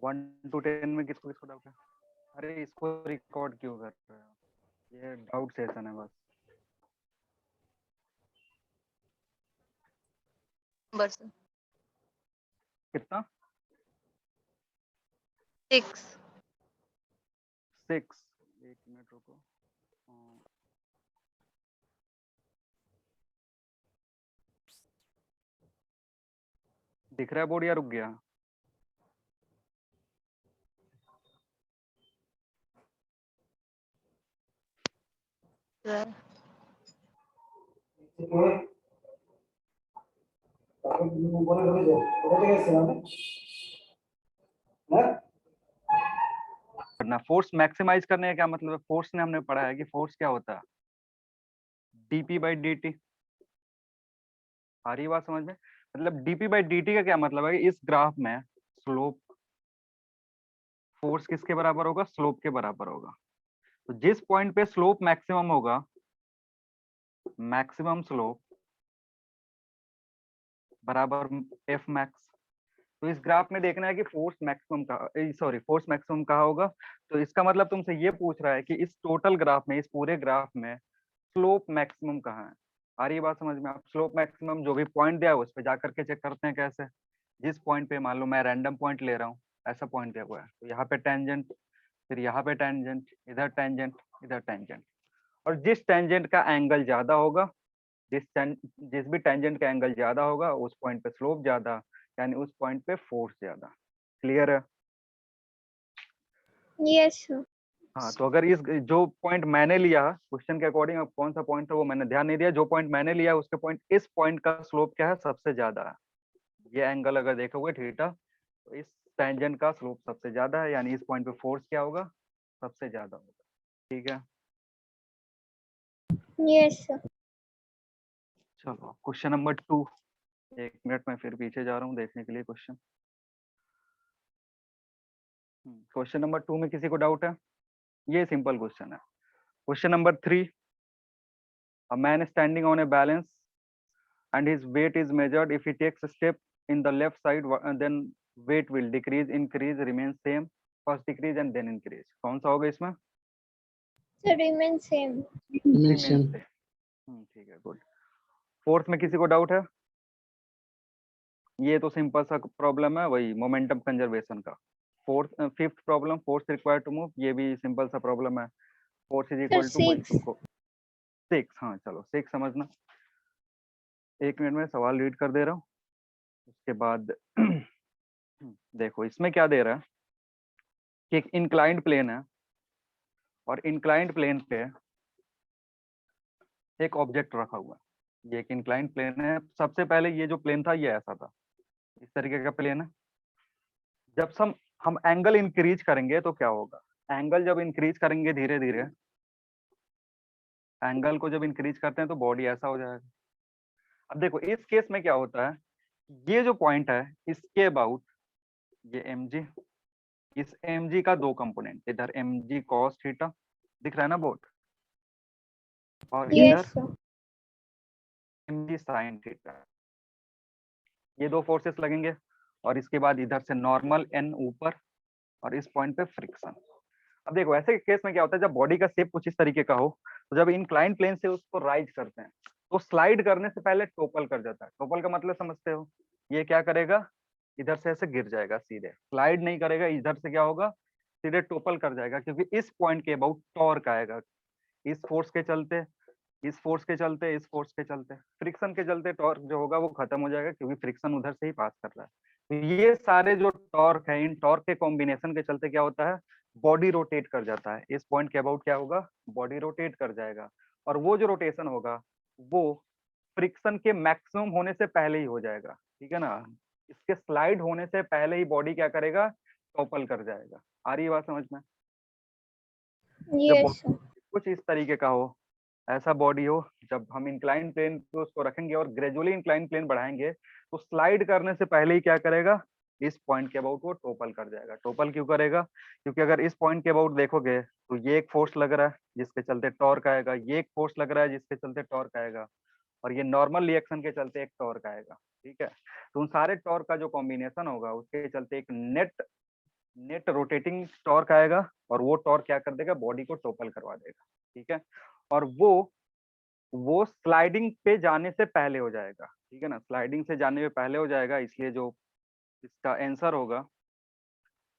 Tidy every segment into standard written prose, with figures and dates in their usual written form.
1 to 10 में किसको किसको डाउट है? अरे इसको रिकॉर्ड क्यों कर रहे हो? ये डाउट सेशन है बस। बस कितना? 6। 6। एक मिनट रुको। दिख रहा है बोर्ड या रुक गया? करना फोर्स मैक्सिमाइज करने का क्या मतलब है? फोर्स ने हमने पढ़ा है कि फोर्स क्या होता है, डीपी बाई डी टी। आ रही बात समझ में? मतलब डीपी बाई डी टी का क्या मतलब है कि इस ग्राफ में स्लोप, फोर्स किसके बराबर होगा? स्लोप के बराबर होगा। तो जिस पॉइंट पे स्लोप मैक्सिमम होगा, मैक्सिमम स्लोप बराबर एफ मैक्स। तो इस ग्राफ में देखना है कि फोर्स मैक्सिमम कहाँ, सॉरी फोर्स मैक्सिमम कहाँ होगा। तो इसका मतलब तुमसे ये पूछ रहा है कि इस टोटल ग्राफ में, इस पूरे ग्राफ में स्लोप मैक्सिमम कहाँ है। आ रही बात समझ में? आप स्लोप मैक्सिमम जो भी पॉइंट दिया है उस पर जाकर के चेक करते हैं कैसे। जिस पॉइंट पे, मान लो मैं रैंडम पॉइंट ले रहा हूँ, ऐसा पॉइंट दिया हुआ है, तो यहाँ पे टेंजेंट, फिर यहाँ पे टेंजेंट, इधर टेंजेंट, इधर टेंजेंट, और जिस टेंजेंट का एंगल ज्यादा होगा, जिस भी टेंजेंट का एंगल ज्यादा होगा उस पॉइंट पे स्लोप ज्यादा, यानी उस पॉइंट पे फोर्स ज्यादा। क्लियर है? Yes sir. हाँ, तो अगर इस जो पॉइंट मैंने लिया क्वेश्चन के अकॉर्डिंग, अब कौन सा पॉइंट था वो मैंने ध्यान नहीं दिया, जो पॉइंट मैंने लिया उसके पॉइंट, इस पॉइंट का स्लोप क्या है? सबसे ज्यादा है। ये एंगल अगर देखोगे थीटा, तो इस टेंजेंट का स्लोप सबसे ज्यादा है, यानी इस पॉइंट पे फोर्स क्या होगा? सबसे ज्यादा होगा। ठीक है, यस सर। चलो क्वेश्चन नंबर 2। एक मिनट में फिर पीछे जा रहा हूँ देखने के लिए क्वेश्चन। क्वेश्चन नंबर 2 में किसी को डाउट है? ये सिंपल क्वेश्चन है। Question number 3, a man is standing on a balance and his weight is measured. If he takes a step in the left side, then weight will decrease, increase, remain same, first decrease and then increase. कौन सा होगा इसमें? Sir remain same. Remain same. ठीक है, good. Fourth में किसी को doubt है? ये तो सिंपल सा प्रॉब्लम है, वही मोमेंटम कंजर्वेशन का। Fifth problem, force required to move, ये भी सिंपल सा प्रॉब्लम है। फोर्स इज इक्वल टू वही 6। तुमको 6। हाँ चलो 6 समझना। एक मिनट में सवाल रीड कर दे रहा हूँ, उसके बाद देखो इसमें क्या दे रहा है कि एक इंक्लाइंड प्लेन है, और इंक्लाइंड प्लेन पे एक ऑब्जेक्ट रखा हुआ है। ये एक इंक्लाइंड प्लेन है। सबसे पहले ये जो प्लेन था ये ऐसा था, इस तरीके का प्लेन है। जब हम एंगल इंक्रीज करेंगे तो क्या होगा? एंगल जब इंक्रीज करेंगे धीरे धीरे, एंगल को जब इंक्रीज करते हैं तो बॉडी ऐसा हो जाएगा। अब देखो इस केस में क्या होता है, ये जो पॉइंट है इसके अबाउट, ये mg, इस mg का दो कंपोनेंट, इधर mg cos थीटा दिख रहा है ना बोर्ड, और इधर yes sir. mg sin theta, ये दो फोर्सेस लगेंगे। और इसके बाद इधर से नॉर्मल n ऊपर, और इस पॉइंट पे फ्रिक्शन। अब देखो ऐसे केस में क्या होता है, जब बॉडी का शेप कुछ इस तरीके का हो, तो जब इंक्लाइंड प्लेन से उसको राइज करते हैं तो स्लाइड करने से पहले टोपल कर जाता है। टोपल का मतलब समझते हो? ये क्या करेगा, इधर से ऐसे गिर जाएगा, सीधे स्लाइड नहीं करेगा, इधर से क्या होगा, सीधे टोपल कर जाएगा, क्योंकि इस पॉइंट के अबाउट टॉर्क आएगा। इस फोर्स के चलते, इस फोर्स के चलते, इस फोर्स के चलते, फ्रिक्शन के चलते टॉर्क जो होगा वो खत्म हो जाएगा, क्योंकि फ्रिक्शन उधर से ही पास कर रहा है। तो ये सारे जो टॉर्क है, इन टॉर्क के कॉम्बिनेशन के चलते क्या होता है, बॉडी रोटेट कर जाता है। इस पॉइंट के अबाउट क्या होगा, बॉडी रोटेट कर जाएगा। और वो जो रोटेशन होगा वो फ्रिक्शन के मैक्सिमम होने से पहले ही हो जाएगा, ठीक है ना। इसके स्लाइड होने से पहले ही बॉडी क्या करेगा, टॉपल कर जाएगा। आ रही है बात समझ में? जब यस सर। कुछ इस तरीके का हो, ऐसा बॉडी हो, जब हम इंक्लाइन प्लेन पे उसको रखेंगे और ग्रेजुअली इंक्लाइन प्लेन बढ़ाएंगे, तो स्लाइड करने से पहले ही क्या करेगा, इस पॉइंट के अबाउट वो टोपल कर जाएगा। टोपल क्यों करेगा? क्योंकि अगर इस पॉइंट के अबाउट देखोगे तो ये एक फोर्स लग रहा है जिसके चलते टॉर्क आएगा, ये एक फोर्स लग रहा है जिसके चलते टॉर्क आएगा, और ये नॉर्मल रिएक्शन के चलते एक टॉर्क आएगा। ठीक है, तो उन सारे टॉर्क का जो कॉम्बिनेशन होगा उसके चलते एक नेट नेट रोटेटिंग टॉर्क आएगा और वो टॉर्क क्या कर देगा, बॉडी को टोपल करवा देगा, ठीक है। और वो स्लाइडिंग पे जाने से पहले हो जाएगा, ठीक है ना, स्लाइडिंग से जाने से पहले हो जाएगा, इसलिए जो इसका आंसर होगा,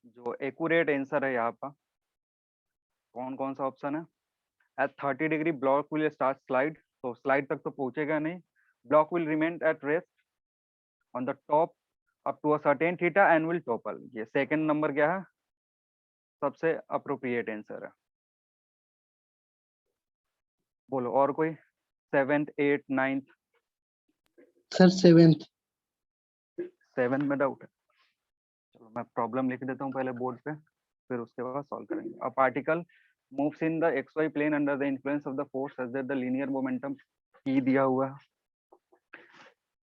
जो एक्यूरेट आंसर है यहाँ पर, कौन कौन सा ऑप्शन है, at 30 degree block will start slide, तो स्लाइड तक तो पहुंचेगा नहीं, block will remain at rest on the top up to a certain theta and will topple. ये सेकंड नंबर क्या है, सबसे अप्रोप्रिएट आंसर है। बोलो और कोई, 7th 8th 9th? Sir 7th। 7 में डाउट है, चलो मैं प्रॉब्लम लिख देता हूँ पहले बोर्ड पे, फिर उसके बाद सॉल्व करेंगे। A particle moves in the XY plane under the influence of the force such that the linear momentum E दिया हुआ है,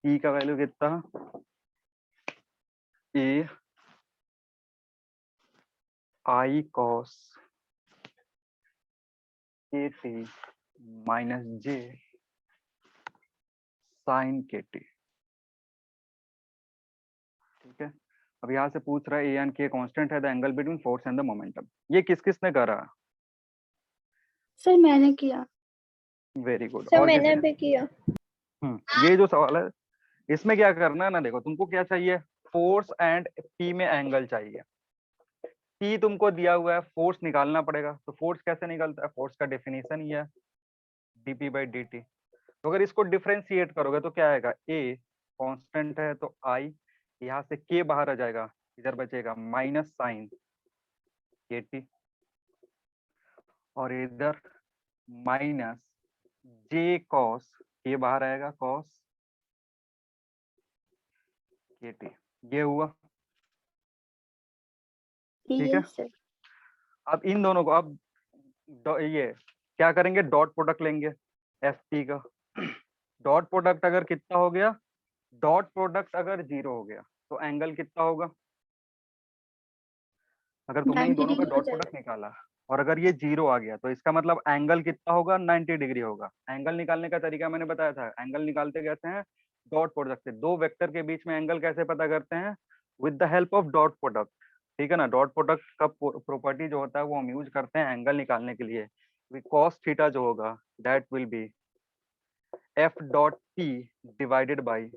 E का वैल्यू कितना, A I cos KT minus J sin KT, ठीक है। अब यहाँ से पूछ रहा है A and K कांस्टेंट है, the angle between force and the momentum. ये किस किसने करा? सर मैंने किया। Very good. सर और मैंने किसी भी किया। ये जो सवाल है इसमें क्या करना है ना, देखो तुमको क्या चाहिए, फोर्स एंड P में एंगल चाहिए। P तुमको दिया हुआ है, फोर्स निकालना पड़ेगा, तो फोर्स कैसे निकलता है, फोर्स का डेफिनेशन ही है dP/dt। तो अगर इसको डिफरेंशिएट करोगे तो क्या आएगा, A कांस्टेंट है तो I, यहाँ से K बाहर आ जाएगा, इधर बचेगा माइनस साइन KT, और इधर माइनस J cos, K बाहर आएगा cos KT, ये हुआ, ठीक है। Yes sir. अब इन दोनों को अब ये क्या करेंगे, डॉट प्रोडक्ट लेंगे FP का। डॉट प्रोडक्ट अगर कितना हो गया, डॉट प्रोडक्ट अगर 0 हो गया तो एंगल कितना होगा, अगर तुमने इन 90 दोनों का डिग्री हो डॉट जाएगा। प्रोडक्ट निकाला और अगर ये 0 आ गया तो इसका मतलब एंगल कितना होगा, 90 डिग्री होगा। एंगल निकालने का तरीका मैंने बताया था, एंगल निकालते कैसे हैं, डॉट प्रोडक्ट से। दो वेक्टर के बीच में एंगल कैसे पता करते हैं, with the help of dot product, ठीक है ना। डॉट प्रोडक्ट का प्रॉपर्टी जो होता है वो हम यूज करते हैं एंगल निकालने के लिए। cos थीटा जो होगा that will B f dot p divided by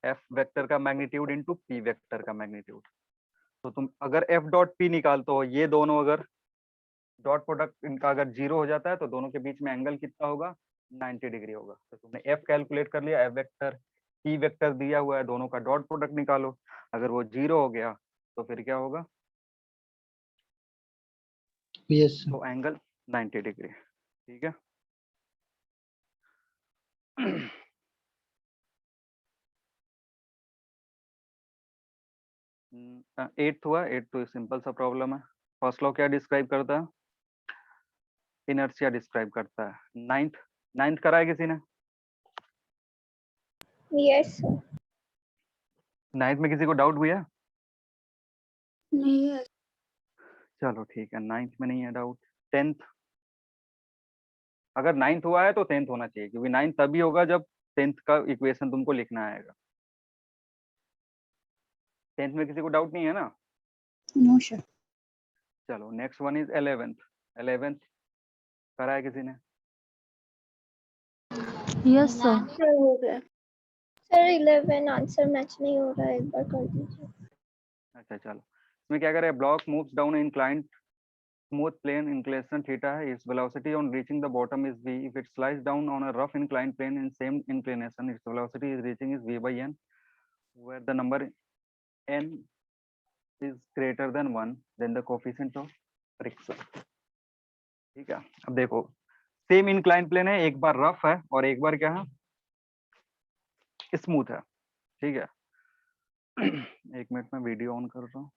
f vector का मैग्नीट्यूड इनटू p वेक्टर का मैग्नीट्यूड। तो तुम अगर f डॉट p निकालते हो, ये दोनों अगर डॉट प्रोडक्ट इनका अगर 0 हो जाता है तो दोनों के बीच में एंगल कितना होगा, 90 डिग्री होगा। तो तुमने f कैलकुलेट कर लिया, f वेक्टर p वेक्टर दिया हुआ है, दोनों का डॉट प्रोडक्ट निकालो। अगर वो 0 हो गया तो फिर क्या होगा, यस सर। तो एंगल 90 डिग्री, ठीक है। 8th हुआ, 8th तो सिंपल सा प्रॉब्लम है। फर्स्ट लॉ क्या डिस्क्राइब करता है, इनर्शिया डिस्क्राइब करता है। 9th करा है किसी ने, यस सर। 9th में किसी को डाउट भी है? नहीं है। चलो ठीक है, 9th में नहीं है डाउट। 10th, अगर 9th हुआ है तो 10th होना चाहिए, क्योंकि 9th तभी होगा जब 10th का इक्वेशन तुमको लिखना आएगा। 10th में किसी को डाउट नहीं है ना? No sir. चलो next one is 11th। 11th करा है किसी ने? Yes sir. सर हो गया। सर 11 आंसर मैच नहीं हो रहा है, एक बार कर दीजिए। अच्छा चलो, इसमें क्या करें, block moves down inclined smooth plane, inclination theta है, its velocity on reaching the bottom is v. If it slides down on a rough inclined plane in same inclination, its velocity is reaching is v by n, where the number n is greater than 1, then the coefficient of friction, ठीक है। अब देखो same incline plane है, एक बार rough है और एक बार क्या है, स्मूथ है, ठीक है। एक मिनट में वीडियो ऑन कर रहा हूँ।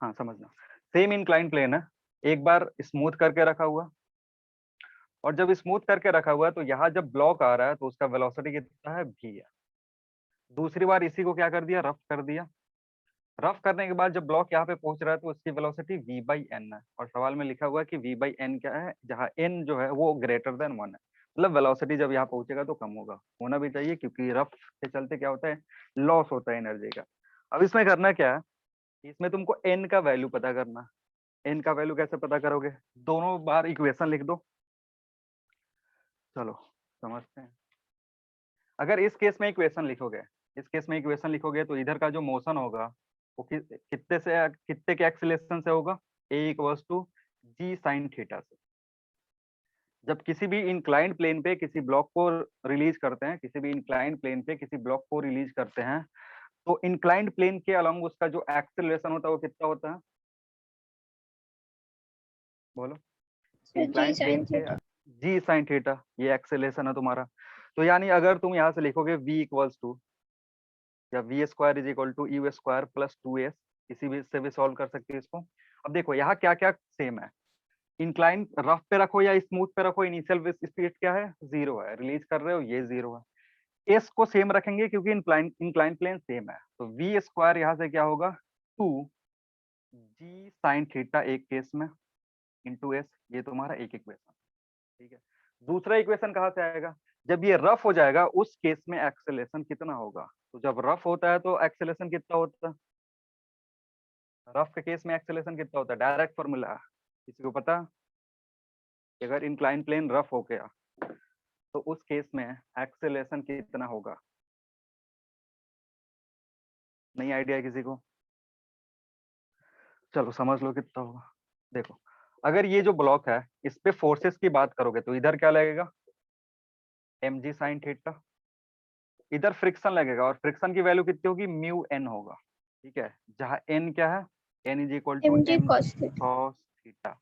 हाँ समझना, सेम इंक्लाइन प्लेन है, एक बार स्मूथ करके रखा हुआ, और जब स्मूथ करके रखा हुआ है तो यहाँ जब ब्लॉक आ रहा है तो उसका वेलोसिटी कितना है, v है। दूसरी बार इसी को क्या कर दिया, रफ कर दिया। रफ करने के बाद जब ब्लॉक यहाँ पे पहुंच रहा है तो उसकी वेलोसिटी v by n है, और सवाल में लिखा हुआ है कि v by n क्या है, जहाँ n जो है वो ग्रेटर देन 1 है। मतलब वेलोसिटी जब यहाँ पहुंचेगा तो कम होगा, होना भी चाहिए, क्योंकि रफ के चलते क्या होता है, लॉस होता है एनर्जी का। अब इसमें करना क्या है, इसमें तुमको n का वैल्यू पता करना। n का वैल्यू कैसे पता करोगे, दोनों बार इक्वेशन लिख दो। चलो समझते हैं। अगर इस केस में इक्वेशन लिखोगे, इस केस में इक्वेशन लिखोगे तो इधर का जो मोशन होगा वो कितने के एक्सीलरेशन से होगा, a equals to g sin theta से। जब किसी भी इंक्लाइंड प्लेन पे किसी ब्लॉक को रिलीज करते हैं, किसी भी इंक्लाइंड प्लेन पे किसी ब्लॉक को रिलीज करते हैं, तो इंक्लाइंड प्लेन के अलोंग उसका जो एक्सेलरेशन होता है वो कितना होता है, बोलो। इंक्लाइंड प्लेन के जी साइन थीटा, ये एक्सेलरेशन है तुम्हारा। तो यानी अगर तुम यहाँ से लिखोगे v इक्वल्स टू, या v square is equal to u square plus 2s, किसी भी से भी सॉल्व कर सकते हो इसको। अब देखो यहाँ क्या क्या सेम है, इंक्लाइन रफ पे रखो या स्मूथ पे रखो, इनिशियल स्पीड क्या है, 0 है, रिलीज कर रहे हो ये 0 है। एस को सेम रखेंगे क्योंकि इंक्लाइन प्लेन सेम है, तो वी स्क्वायर यहाँ से क्या होगा 2 जी साइन थीटा एक केस में इंटू एस, ये तुम्हारा एक इक्वेशन। ठीक है, दूसरा इक्वेशन कहाँ से आएगा, जब ये रफ हो जाएगा उस केस में एक्सेलरेशन कितना होगा। तो जब रफ होता है तो एक्सेलरेशन कितना होता है, रफ के केस में एक्सेलरेशन कितना होता है, डायरेक्ट फॉर्मूला किसी को पता, अगर इंक्लाइन प्लेन रफ हो गया तो उस केस में एक्सेलरेशन कितना होगा, नहीं आइडिया है किसी को, चलो समझ लो कितना होगा। देखो अगर ये जो ब्लॉक है इस पे फोर्सेस की बात करोगे तो इधर क्या लगेगा, mg sin थीटा, इधर फ्रिक्शन लगेगा, और फ्रिक्शन की वैल्यू कितनी होगी, म्यू एन होगा। ठीक है, जहां एन क्या है, n is equal to mg m cos theta. Cos theta.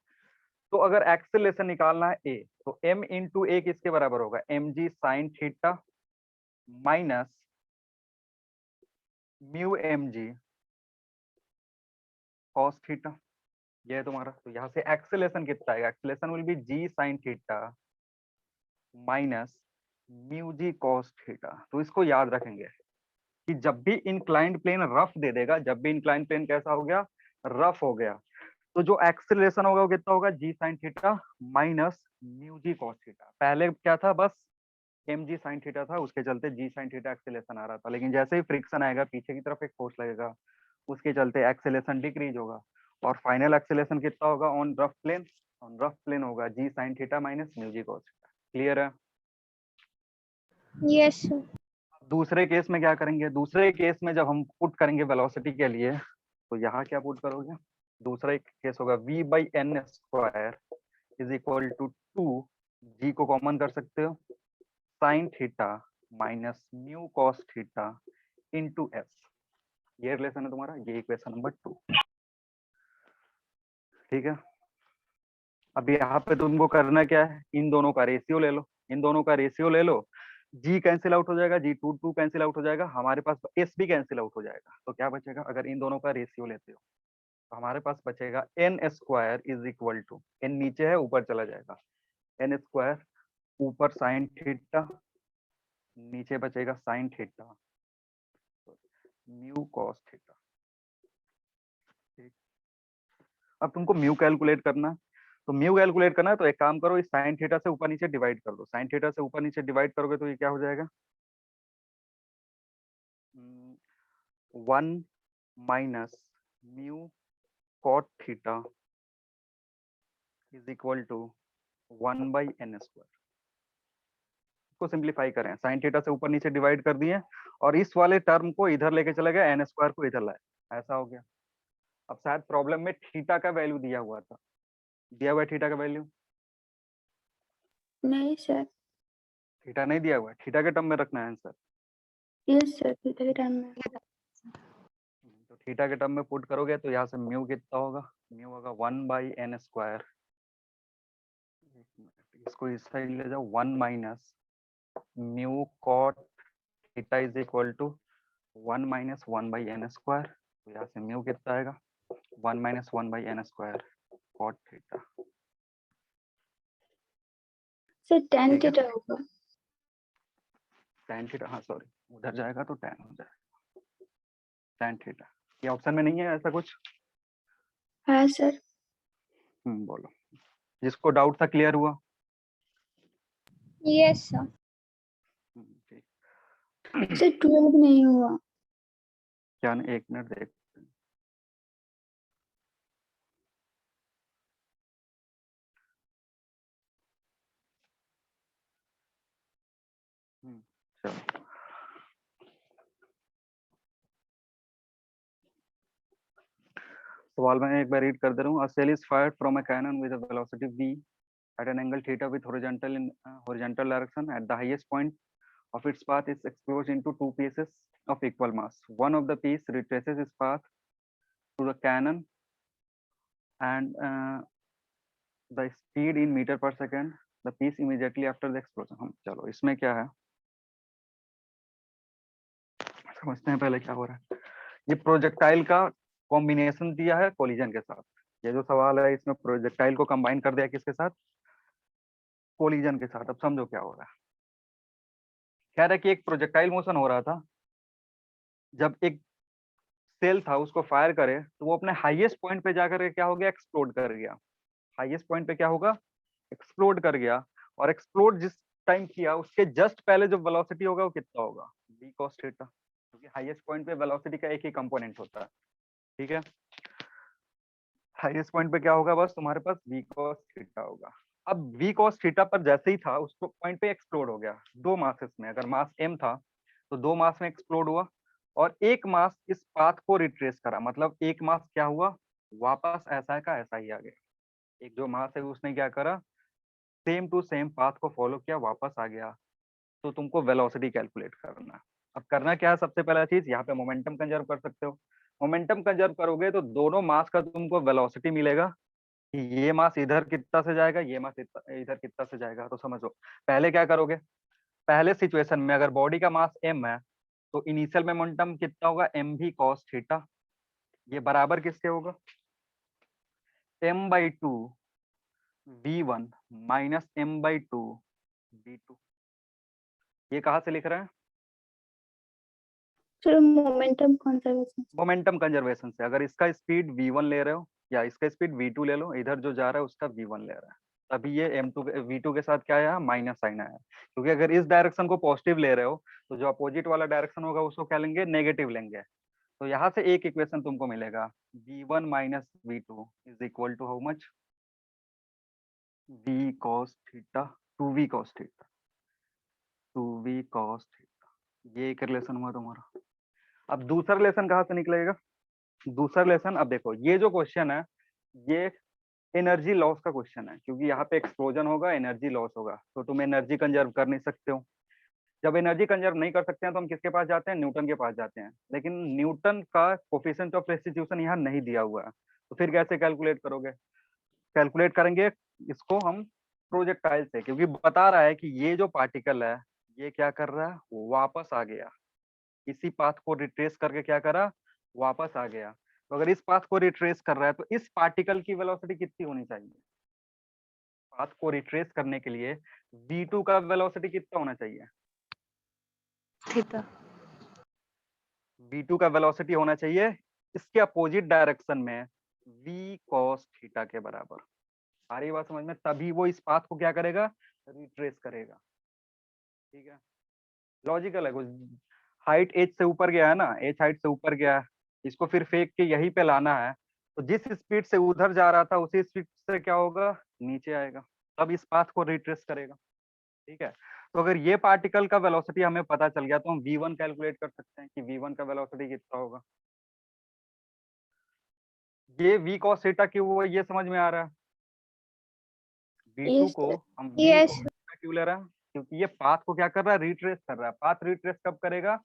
तो अगर एक्सेलरेशन निकालना है ए, तो m इंटू ए किसके बराबर होगा, mg sine theta minus mu mg cos theta, ये है तुम्हारा। तो यहाँ से एक्सेलरेशन कितना आएगा, acceleration will be g sine theta minus mu g cos theta. तो इसको याद रखेंगे कि जब भी इंक्लाइंड प्लेन रफ दे देगा, जब भी इंक्लाइंड प्लेन कैसा हो गया, रफ हो गया, तो जो एक्सेलरेशन होगा वो कितना होगा, g sine theta minus mu g cos theta. पहले क्या था, बस एम जी साइन थीटा था, उसके चलते जी साइन थीटा एक्सेलरेशन आ रहा था, लेकिन जैसे ही फ्रिक्शन आएगा पीछे की तरफ एक फोर्स लगेगा, उसके चलते एक्सेलरेशन डिक्रीज होगा, और फाइनल एक्सेलरेशन कितना होगा on rough plane, on rough plane होगा g sine theta minus mu g cos theta. Clear है। Yes sir. दूसरे केस में क्या करेंगे, दूसरे केस में जब हम पुट करेंगे वेलोसिटी के लिए, तो यहाँ क्या पुट करोगे, दूसरा एक केस होगा v by n square is equal to 2 g को कॉमन कर सकते हो, sine theta minus mu cos theta into s. ये रिलेशन है तुम्हारा, ये इक्वेशन नंबर 2। ठीक है, अब यहाँ पे तुमको करना क्या है, इन दोनों का रेशियो ले लो, इन दोनों का रेशियो ले लो, जी कैंसिल आउट हो जाएगा, जी टू टू कैंसिल आउट हो जाएगा, हमारे पास एस भी कैंसिल आउट हो जाएगा, तो क्या बचेगा, अगर इन दोनों का रेशियो लेते हो तो हमारे पास बचेगा n square is equal to, n नीचे है ऊपर चला जाएगा, एन स्क्वायर ऊपर साइन थीटा, नीचे बचेगा sine theta mu cos theta. ठीक, अब तुमको म्यू कैलकुलेट करना है, तो म्यू कैलकुलेट करना है तो एक काम करो, इस साइन थीटा से ऊपर नीचे डिवाइड कर दो, साइन थीटा से ऊपर नीचे डिवाइड करोगे तो ये क्या हो जाएगा, 1 minus mu cot theta is equal to 1 by n square. को सिंप्लीफाई करें, साइन थीटा से ऊपर नीचे डिवाइड कर दिए, और इस वाले टर्म को इधर लेके चला गया, एन स्क्वायर को इधर लाए, ऐसा हो गया। अब शायद प्रॉब्लम में थीटा का वैल्यू दिया हुआ था, दिया हुआ है थीटा का वैल्यू, नहीं सर। थीटा नहीं दिया हुआ है, थीटा के टर्म में रखना है आंसर। यस सर, थीटा के टाइम में। तो थीटा के टर्म में पुट करोगे तो यहाँ से म्यू कितना होगा, म्यू होगा 1 बाई एन स्क्वायर, इसको इस साइड ले जाओ, 1 minus mu cot theta is equal to 1 minus 1 by n square, तो यहाँ से म्यू कितना आएगा, 1 minus 1 by n square cot theta. Sir tan ठीक है, थीटा होगा। tan थीटा, हाँ सॉरी, उधर जाएगा तो tan हो जाएगा, tan थीटा। ये ऑप्शन में नहीं है ऐसा कुछ, हाँ सर। बोलो, जिसको डाउट था क्लियर हुआ। Yes, sir. ठीक। सर 12 नहीं हुआ। क्या नहीं, 1 मिनट देख। चलो सवाल मैं एक बार रीड कर दे रहा हूँ। A shell is fired from a cannon with a velocity v at an angle theta with horizontal direction. At the highest point of its path is exploded into 2 pieces of equal mass. One of the piece retraces its path to the cannon and the speed in meter per second. The piece immediately after the explosion. हम चलो इसमें क्या है समझते हैं पहले क्या हो रहा है। ये प्रोजेक्टाइल का कॉम्बिनेशन दिया है कोलिजन के साथ। ये जो सवाल है इसमें प्रोजेक्टाइल को कंबाइन कर दिया किसके साथ, कोलिजन के साथ। अब समझो क्या हो रहा है। कह रहा है कि एक प्रोजेक्टाइल मोशन हो रहा था, जब एक सेल था उसको फायर करे तो वो अपने हाईएस्ट पॉइंट पे जाकर क्या हो गया, एक्सप्लोड कर गया। हाईएस्ट पॉइंट पे क्या होगा, एक्सप्लोड कर गया। और एक्सप्लोड जिस टाइम किया उसके जस्ट पहले जो वेलोसिटी होगा वो कितना होगा, v cos थीटा, क्योंकि हाईएस्ट पॉइंट पे वेलोसिटी का एक ही कंपोनेंट होता है। ठीक है, हाईएस्ट पॉइंट पे क्या होगा, बस तुम्हारे पास v cos थीटा होगा। अब v cos थीटा पर जैसे ही था उस पॉइंट पे एक्सप्लोड हो गया। 2 मासेस में, अगर मास m था तो 2 मास में एक्सप्लोड हुआ और एक मास इस पाथ को रिट्रेस करा। मतलब एक मास क्या हुआ, वापस ऐसा का ऐसा ही आ गया। एक जो मास है उसने क्या करा, सेम टू सेम पाथ को फॉलो किया, वापस आ गया। तो तुमको वेलोसिटी कैलकुलेट करना है। अब करना क्या है, सबसे पहला चीज यहाँ पे मोमेंटम कंजर्व कर सकते हो। मोमेंटम कंजर्व करोगे तो दोनों मास का तुमको वेलोसिटी मिलेगा कि ये मास इधर कितना से जाएगा, ये मास इधर कितना से जाएगा। तो समझो पहले क्या करोगे, पहले सिचुएशन में अगर बॉडी का मास m है तो इनिशियल मोमेंटम कितना होगा, एम भी कॉस थीटा। ये बराबर किसके होगा, m/2 v1 minus m/2 v2। ये कहाँ से लिख रहे हैं, sir momentum conservation. Momentum conservation से। अगर इसका स्पीड v1 ले रहे हो या इसका स्पीड v2 ले लो, इधर जो जा रहा है उसका v1 ले रहा है, तभी ये m2 v2 के साथ क्या आया, माइनस साइन आया। क्योंकि अगर इस डायरेक्शन को पॉजिटिव ले रहे हो तो जो अपोजिट वाला डायरेक्शन होगा उसको क्या लेंगे, नेगेटिव लेंगे। तो यहाँ से एक इक्वेशन तुमको मिलेगा, v1 minus v2 is equal to how much, v cos theta 2v cos theta, 2v cos theta. ये एक रिलेशन हुआ तुम्हारा। अब दूसरा रिलेशन कहाँ से निकलेगा, दूसरा रिलेशन, अब देखो ये जो क्वेश्चन है ये एनर्जी लॉस का क्वेश्चन है, क्योंकि यहाँ पे एक्सप्लोजन होगा, एनर्जी लॉस होगा, तो तुम एनर्जी कंजर्व कर नहीं सकते हो। जब एनर्जी कंजर्व नहीं कर सकते हैं तो हम किसके पास जाते हैं, न्यूटन के पास जाते हैं। लेकिन न्यूटन का कोफिशिएंट ऑफ रेस्टिट्यूशन यहाँ नहीं दिया हुआ है, तो फिर कैसे कैलकुलेट करोगे, कैलकुलेट करेंगे इसको हम प्रोजेक्टाइल से, क्योंकि बता रहा है कि ये जो पार्टिकल है ये क्या कर रहा है, वापस आ गया, इसी पाथ को रिट्रेस करके क्या करा, वापस आ गया। तो अगर इस पाथ को रिट्रेस कर रहा है तो इस पार्टिकल की वेलोसिटी कितनी होनी चाहिए, पाथ को रिट्रेस करने के लिए v2 का वेलोसिटी कितना होना चाहिए, थीटा। v2 का वेलोसिटी होना चाहिए इसके अपोजिट डायरेक्शन में v cos थीटा के बराबर। आ रही बात समझ में, तभी वो इस पाथ को क्या करेगा, रिट्रेस करेगा। ठीक है, लॉजिकल है कुछ। हाइट h से ऊपर गया है ना, h हाइट से ऊपर गया है, इसको फिर फेंक के यहीं पे लाना है, तो जिस स्पीड से उधर जा रहा था उसी स्पीड से क्या होगा, नीचे आएगा, तब इस पाथ को रिट्रेस करेगा। ठीक है, तो अगर ये पार्टिकल का वेलोसिटी हमें पता चल गया तो हम v1 कैलकुलेट कर सकते हैं कि v1 का वेलोसिटी कितना होगा। ये v cos थीटा क्यों हुआ ये समझ में आ रहा है, v2 Yes, को sir. हम v Yes. cos थीटा क्यों ले रहे हैं, क्योंकि ये पाथ को क्या कर रहा है, रिट्रेस कर रहा है। पाथ रिट्रेस कब करेगा,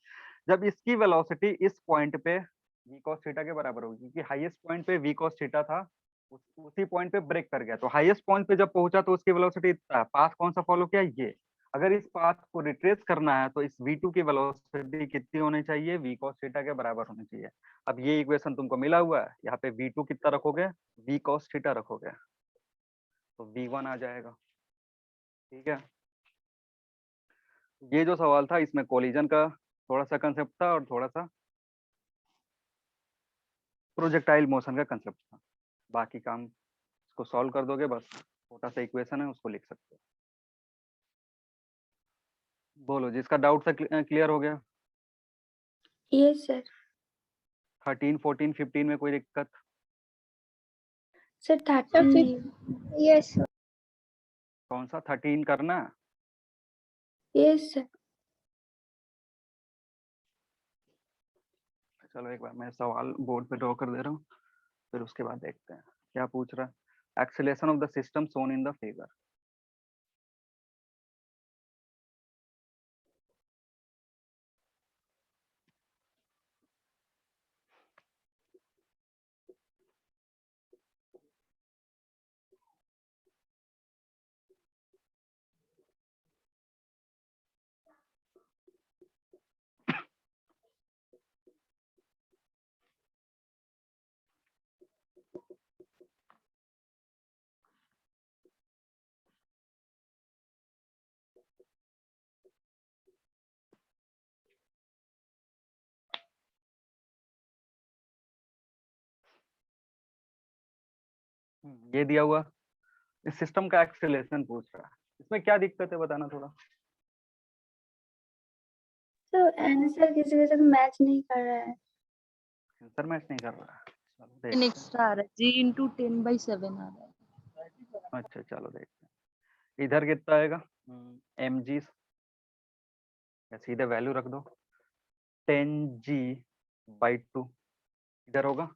जब इसकी वेलोसिटी इस पॉइंट पे v cos थीटा के बराबर होगी, क्योंकि हाईएस्ट पॉइंट पे v cos थीटा था, उसी पॉइंट पे ब्रेक कर गया, तो हाईएस्ट पॉइंट पे जब पहुंचा तो उसकी वेलोसिटी इतना है। पाथ कौन सा फॉलो किया, ये। अगर इस पाथ को रिट्रेस करना है तो इस v2 की वेलोसिटी कितनी होनी चाहिए, v cos थीटा के बराबर होनी चाहिए। अब ये इक्वेशन तुमको मिला हुआ है, यहाँ पे v2 कितना रखोगे, v cos थीटा रखोगे तो v1 आ जाएगा। ठीक है, ये जो सवाल था इसमें कोलिजन का थोड़ा सा कंसेप्ट था और थोड़ा सा प्रोजेक्टाइल मोशन का कंसेप्ट था। बाकी काम इसको सॉल्व कर दोगे, बस छोटा सा इक्वेशन है उसको लिख सकते हो। बोलो जिसका डाउट से क्लियर हो गया। Yes sir. 13, 14, 15 में कोई दिक्कत? Sir 13 Yes, sir. कौन सा 13 करना? Yes sir. चलो एक बार मैं सवाल बोर्ड पे ड्रॉ कर दे रहा हूँ, फिर उसके बाद देखते हैं क्या पूछ रहा है। Acceleration of the system shown in the figure. ये दिया हुआ इस सिस्टम का एक्सेलेरेशन पूछ रहा है, इसमें क्या दिक्कत है बताना थोड़ा। तो आंसर किसी वजह से मैच नहीं कर रहा है। आंसर मैच नहीं कर रहा है, चलो देखते हैं। नेक्स्ट आ रहा है जी इंटू 10/7 आ रहा है। अच्छा चलो देखते हैं इधर कितना आएगा। mg सीधे वैल्यू रख दो 10g/2 इधर होगा,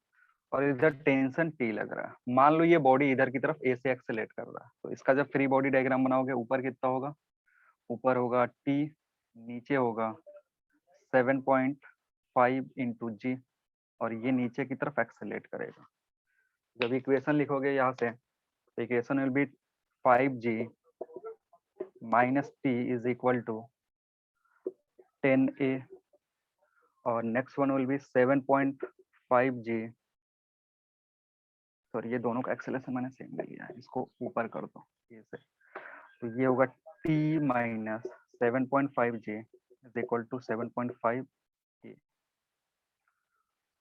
और इधर टेंशन T लग रहा है। मान लो ये बॉडी इधर की तरफ A से एक्सेलेरेट कर रहा है, तो इसका जब फ्री बॉडी डायग्राम बनाओगे ऊपर कितना होगा? ऊपर होगा T, नीचे होगा 7.5 इंटू जी, और ये नीचे की तरफ एक्सेलेरेट करेगा। जब इक्वेशन लिखोगे यहाँ से, तो equation will be 5g minus t is equal to 10a, और next one will be 7.5g। Sorry ये दोनों का एक्सेलेरेशन मैंने सेम ले लिया है, इसको ऊपर कर दो ये से, तो ये होगा t minus 7.5g is equal to 7.5a।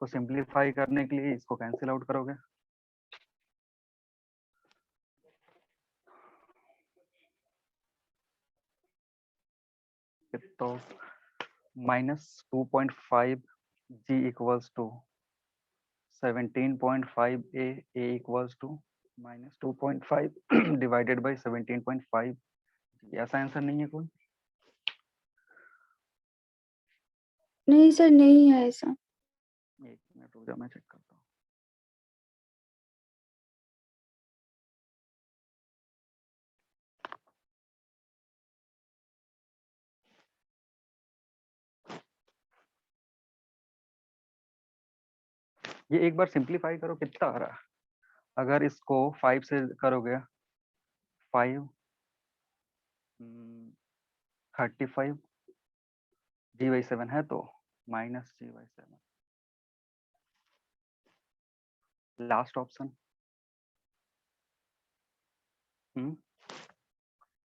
तो सिंप्लीफाई करने के लिए इसको कैंसिल आउट करोगे, तो minus 2.5 g equals to 17.5 a equals to minus 2.5 divided by 17.5। ऐसा आंसर नहीं है कोई? नहीं सर, नहीं है ऐसा। एक मिनट रुक जाओ मैं चेक करता हूँ। ये एक बार सिंप्लीफाई करो कितना आ रहा है। अगर इसको 5 से करोगे 5 35 g/7 है, तो माइनस g/7 लास्ट ऑप्शन।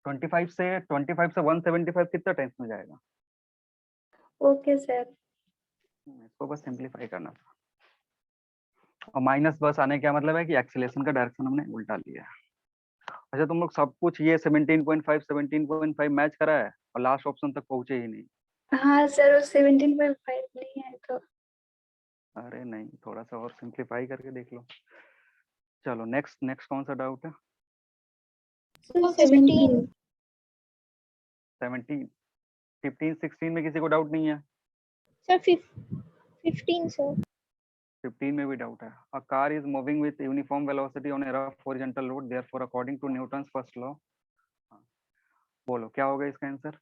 25 से 175 कितना टाइम्स में जाएगा? Okay sir. इसको बस सिंप्लीफाई करना था, और माइनस बस आने का मतलब है कि एक्सीलरेशन का डायरेक्शन हमने उल्टा लिया है। अच्छा तुम लोग सब कुछ ये 17.5 मैच करा है और लास्ट ऑप्शन तक पहुंचे ही नहीं। हाँ सर, वो 17.5 नहीं है तो। अरे नहीं, थोड़ा सा और सिंप्लीफाई करके देख लो। चलो नेक्स्ट नेक्स्ट कौन सा डाउट है? 17। 17, 15, 16 में किसी को डाउट नहीं है? Sir, 15, sir. 15 में भी डाउट है। A car is moving with uniform velocity on a rough horizontal road, therefore according to Newton's first law. बोलो क्या होगा इसका आंसर?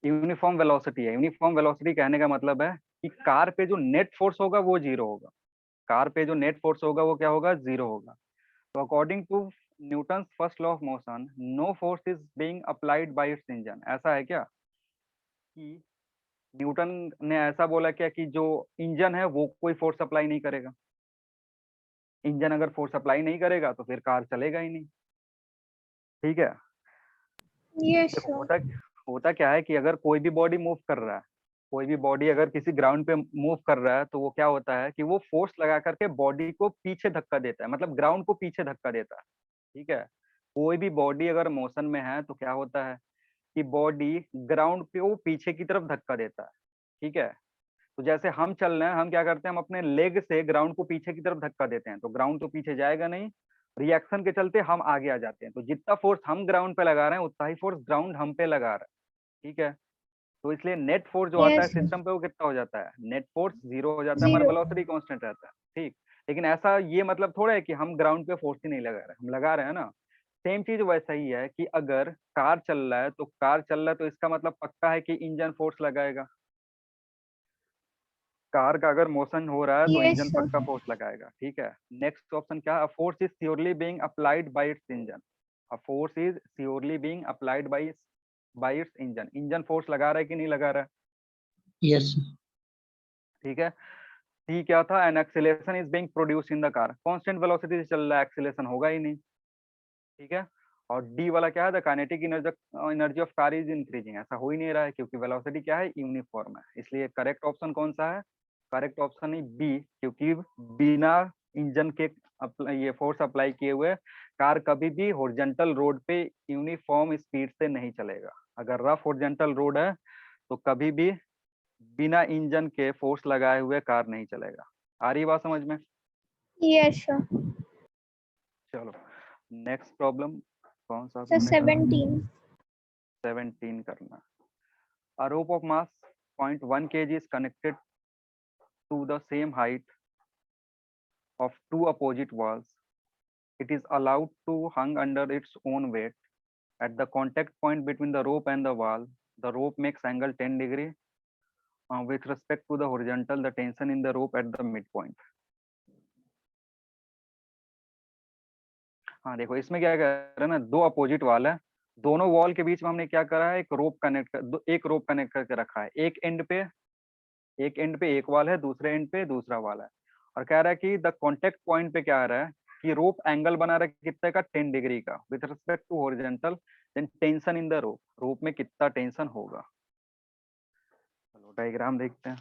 यूनिफॉर्म वेलोसिटी है। यूनिफॉर्म वेलोसिटी कहने का मतलब है कि कार पे जो नेट फोर्स होगा वो जीरो होगा। कार पे जो नेट फोर्स होगा वो क्या होगा? जीरो होगा। तो according to Newton's first law of motion, no force is being applied by its engine. ऐसा है क्या कि न्यूटन ने ऐसा बोला क्या कि जो इंजन है वो कोई फोर्स अप्लाई नहीं करेगा? इंजन अगर फोर्स अप्लाई नहीं करेगा तो फिर कार चलेगा ही नहीं। ठीक है। Yes, देखो sir. होता क्या है कि अगर कोई भी बॉडी मूव कर रहा है, कोई भी बॉडी अगर किसी ग्राउंड पे मूव कर रहा है, तो वो क्या होता है कि वो फोर्स लगा करके बॉडी को पीछे धक्का देता है, मतलब ग्राउंड को पीछे धक्का देता है। ठीक है। कोई भी बॉडी अगर मोशन में है तो क्या होता है कि बॉडी ग्राउंड पे वो पीछे की तरफ धक्का देता है, ठीक है। तो जैसे हम चल रहे हैं, हम क्या करते हैं, हम अपने लेग से ग्राउंड को पीछे की तरफ धक्का देते हैं, तो ग्राउंड तो पीछे जाएगा नहीं, रिएक्शन के चलते हम आगे आ जाते हैं। तो जितना फोर्स हम ग्राउंड पे लगा रहे हैं उतना ही फोर्स ग्राउंड हम पे लगा रहा है, ठीक है। तो इसलिए नेट फोर्स जो आता है Yes, sir. सिस्टम पे वो कितना हो जाता है, नेट फोर्स 0 हो जाता है, हमारा Zero. वेलोसिटी कांस्टेंट रहता है, ठीक। लेकिन ऐसा ये मतलब थोड़ा है कि हम ग्राउंड पे फोर्स ही नहीं लगा रहे, हम लगा रहे हैं ना। सेम चीज वैसा ही है कि अगर कार चल रहा है, तो कार चल रहा है तो इसका मतलब पक्का है कि इंजन फोर्स लगाएगा। कार का अगर मोशन हो रहा है तो Yes, इंजन sir. पक्का फोर्स लगाएगा, ठीक है। नेक्स्ट ऑप्शन क्या है, force is surely being applied by its engine. A force is surely being applied by its engine. Engine force लगा रहा है कि नहीं लगा रहा है, Yes, sir. ठीक है। सी क्या था, an acceleration is being produce in the car. Constant velocity से चल रहा है, एक्सेलेरेशन होगा ही नहीं, ठीक है। और डी वाला क्या है, the kinetic energy of car is increasing. ऐसा हो ही नहीं रहा है क्योंकि वेलोसिटी क्या है, यूनिफॉर्म है। इसलिए करेक्ट ऑप्शन कौन सा है, करेक्ट ऑप्शन है बी, क्योंकि बिना इंजन के ये फोर्स अप्लाई किए हुए कार कभी भी हॉरिजॉन्टल रोड पे यूनिफॉर्म स्पीड से नहीं चलेगा। अगर रफ हॉरिजॉन्टल रोड है तो कभी भी बिना इंजन के फोर्स लगाए हुए कार नहीं चलेगा। आ रही बात समझ में? Yes, sir. चलो नेक्स्ट प्रॉब्लम कौन सा So आपने करा? 17. 17 करना। A rope of mass 0.1 kg is connected to the same height of two opposite walls. It is allowed to hang under its own weight. At the contact point between the rope and the wall, the rope makes angle 10 degree. With respect to the horizontal, the tension in the rope at the midpoint. हाँ देखो इसमें क्या कर रहे हैं ना, दो opposite wall है, दोनों वॉल के बीच में हमने क्या करा है, एक रोप कनेक्ट करके रखा है। एक एंड पे एक वाल है, दूसरे एंड पे दूसरा वाल है। और कह रहा है कि द कॉन्टेक्ट पॉइंट पे क्या आ रहा है कि रोप एंगल बना रहा है कितने का, 10 डिग्री का, with respect to horizontal. Then tension in the rope में कितना टेंशन होगा। चलो डायग्राम देखते हैं।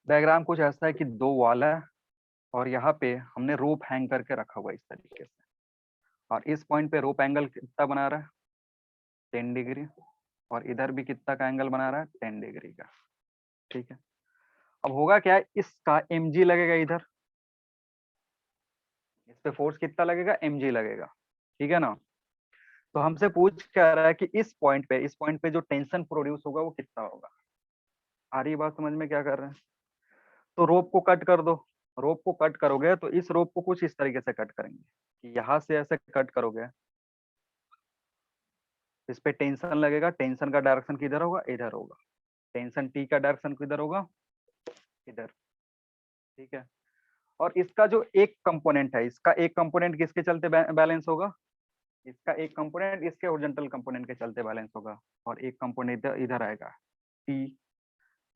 डायग्राम कुछ ऐसा है कि दो वॉल है और यहाँ पे हमने रोप हैंग करके रखा हुआ है इस तरीके से, और इस पॉइंट पे रोप एंगल कितना बना रहा है, 10 डिग्री, और इधर भी कितना का एंगल बना रहा है, 10 डिग्री का, ठीक है। अब होगा क्या, इसका mg लगेगा इधर, इस पे फोर्स कितना लगेगा, mg लगेगा, ठीक है ना। तो हमसे पूछ क्या रहा है कि इस पॉइंट पे जो टेंशन प्रोड्यूस होगा वो कितना होगा। आ रही बात समझ में क्या कर रहे हैं? तो रोप को कट कर दो। रोप को कट करोगे तो इस रोप को कुछ इस तरीके से कट करेंगे कि यहाँ से ऐसे कट करोगे, इस पे टेंशन लगेगा, टेंशन का डायरेक्शन किधर होगा, इधर होगा। टेंशन टी का डायरेक्शन किधर होगा, इधर, ठीक है। और इसका जो एक कंपोनेंट है, इसका एक कंपोनेंट किसके चलते बैलेंस होगा, इसका एक कंपोनेंट इसके हॉरिजॉन्टल कंपोनेंट के चलते बैलेंस होगा, और एक कंपोनेंट इधर आएगा टी।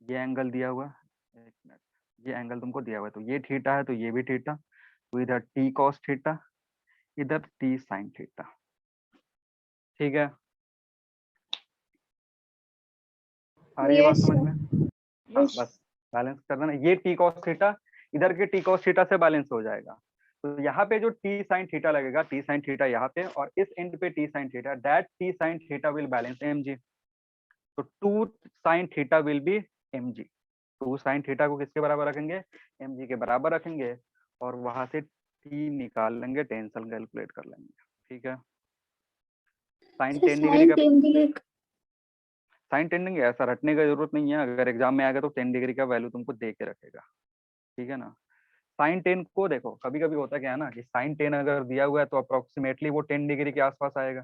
ये एंगल दिया हुआ, एक मिनट, ये एंगल तुमको दिया हुआ है, तो ये थीटा है तो ये भी थीटा, तो इधर टी कॉस थीटा, इधर टी साइन थीटा, ठीक है। आ रही है बात Yes, समझ sir. में? हाँ Yes. बस बैलेंस कर देना, ये टी कॉस थीटा इधर के टी कॉस थीटा से बैलेंस हो जाएगा। तो यहाँ पे जो टी साइन थीटा लगेगा, टी साइन थीटा यहाँ पे, और इस एंड पे T sine theta, that T sine theta will balance mg। तो 2 sine theta will be mg। 2 sine theta को किसके बराबर रखेंगे, mg के बराबर रखेंगे, और वहां से टी निकाल लेंगे, टेंशन कैलकुलेट कर लेंगे, ठीक है। साइन 10 डिग्री का, 10 डिग्री साइन 10 डिग्री ऐसा रटने की जरूरत नहीं है, अगर एग्जाम में आएगा तो 10 डिग्री का वैल्यू तुमको दे के रखेगा, ठीक है ना। साइन 10 को देखो, कभी कभी होता क्या है ना कि साइन 10 अगर दिया हुआ है तो अप्रोक्सीमेटली वो 10 डिग्री के आसपास आएगा,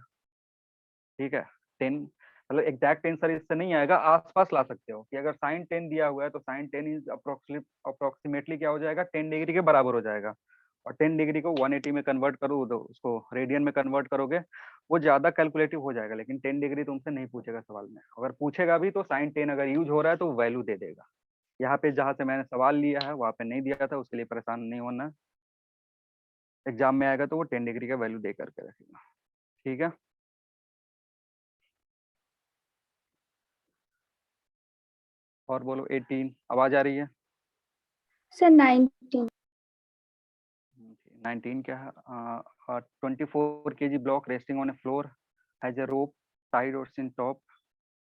ठीक है। 10 मतलब एग्जैक्ट आंसर इससे नहीं आएगा, आसपास ला सकते हो कि अगर साइन 10 दिया हुआ है तो साइन 10 इज अप्रोक्सीमेटली क्या हो जाएगा, 10 डिग्री के बराबर हो जाएगा। और 10 डिग्री को 180 में कन्वर्ट करो तो उसको रेडियन में कन्वर्ट करोगे, वो ज्यादा कैलकुलेटिव हो जाएगा। लेकिन 10 डिग्री तुमसे नहीं पूछेगा सवाल में, अगर पूछेगा भी तो साइन 10 अगर यूज हो रहा है तो वैल्यू दे देगा। यहाँ पे जहाँ से मैंने सवाल लिया है वहां पे नहीं दिया था, उसके लिए परेशान नहीं होना, एग्जाम में आएगा तो वो 10 डिग्री का वैल्यू दे करके रखेगा, ठीक है। और बोलो 18, आवाज आ रही है? सर 19 19 क्या है, 24 kg block resting on a floor has a rope side or in top,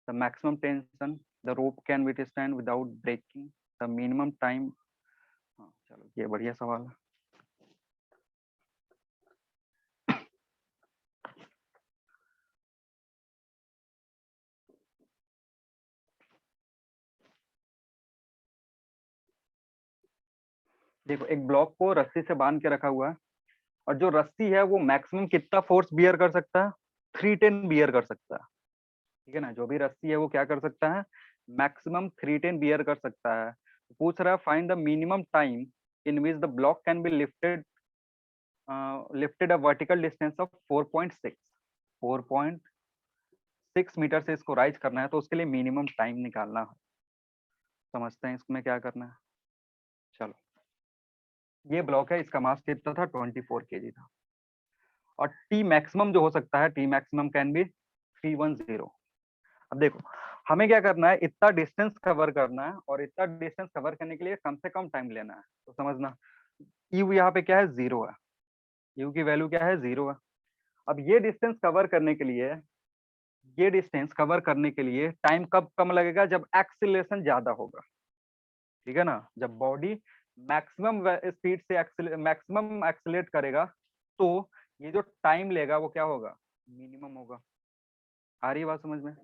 the maximum tension the rope can withstand without breaking, the minimum time. हाँ, चलो ये बढ़िया सवाल है। देखो एक ब्लॉक को रस्सी से बांध के रखा हुआ है और जो रस्सी है वो मैक्सिमम कितना फोर्स बियर कर सकता है, 310 बियर कर सकता है। ठीक है ना, जो भी रस्सी है वो क्या कर सकता है, मैक्सिमम 310 बियर कर सकता है। पूछ रहा है find the minimum time in which the block can be lifted a vertical distance of 4.6 metre से इसको राइज करना है, तो उसके लिए मिनिमम टाइम निकालना है। समझते हैं इसमें क्या करना है। चलो ये ब्लॉक है, इसका मास कितना था, 24 kg था। और टी मैक्सिमम जो हो सकता है, टी मैक्सिमम कैन बी 310। अब देखो हमें क्या करना है, इतना डिस्टेंस कवर करना है और इतना डिस्टेंस कवर करने के लिए कम से कम टाइम लेना है। तो समझना यू यहाँ पे क्या है, 0 है, यू की वैल्यू क्या है, 0 है। अब ये डिस्टेंस कवर करने के लिए, ये डिस्टेंस कवर करने के लिए टाइम कब कम लगेगा, जब एक्सीलरेशन ज्यादा होगा। ठीक है ना, जब बॉडी मैक्सिमम स्पीड से मैक्सिमम एक्सीलरेट करेगा तो ये जो टाइम लेगा वो क्या होगा, मिनिमम होगा। आ रही है बात समझ में?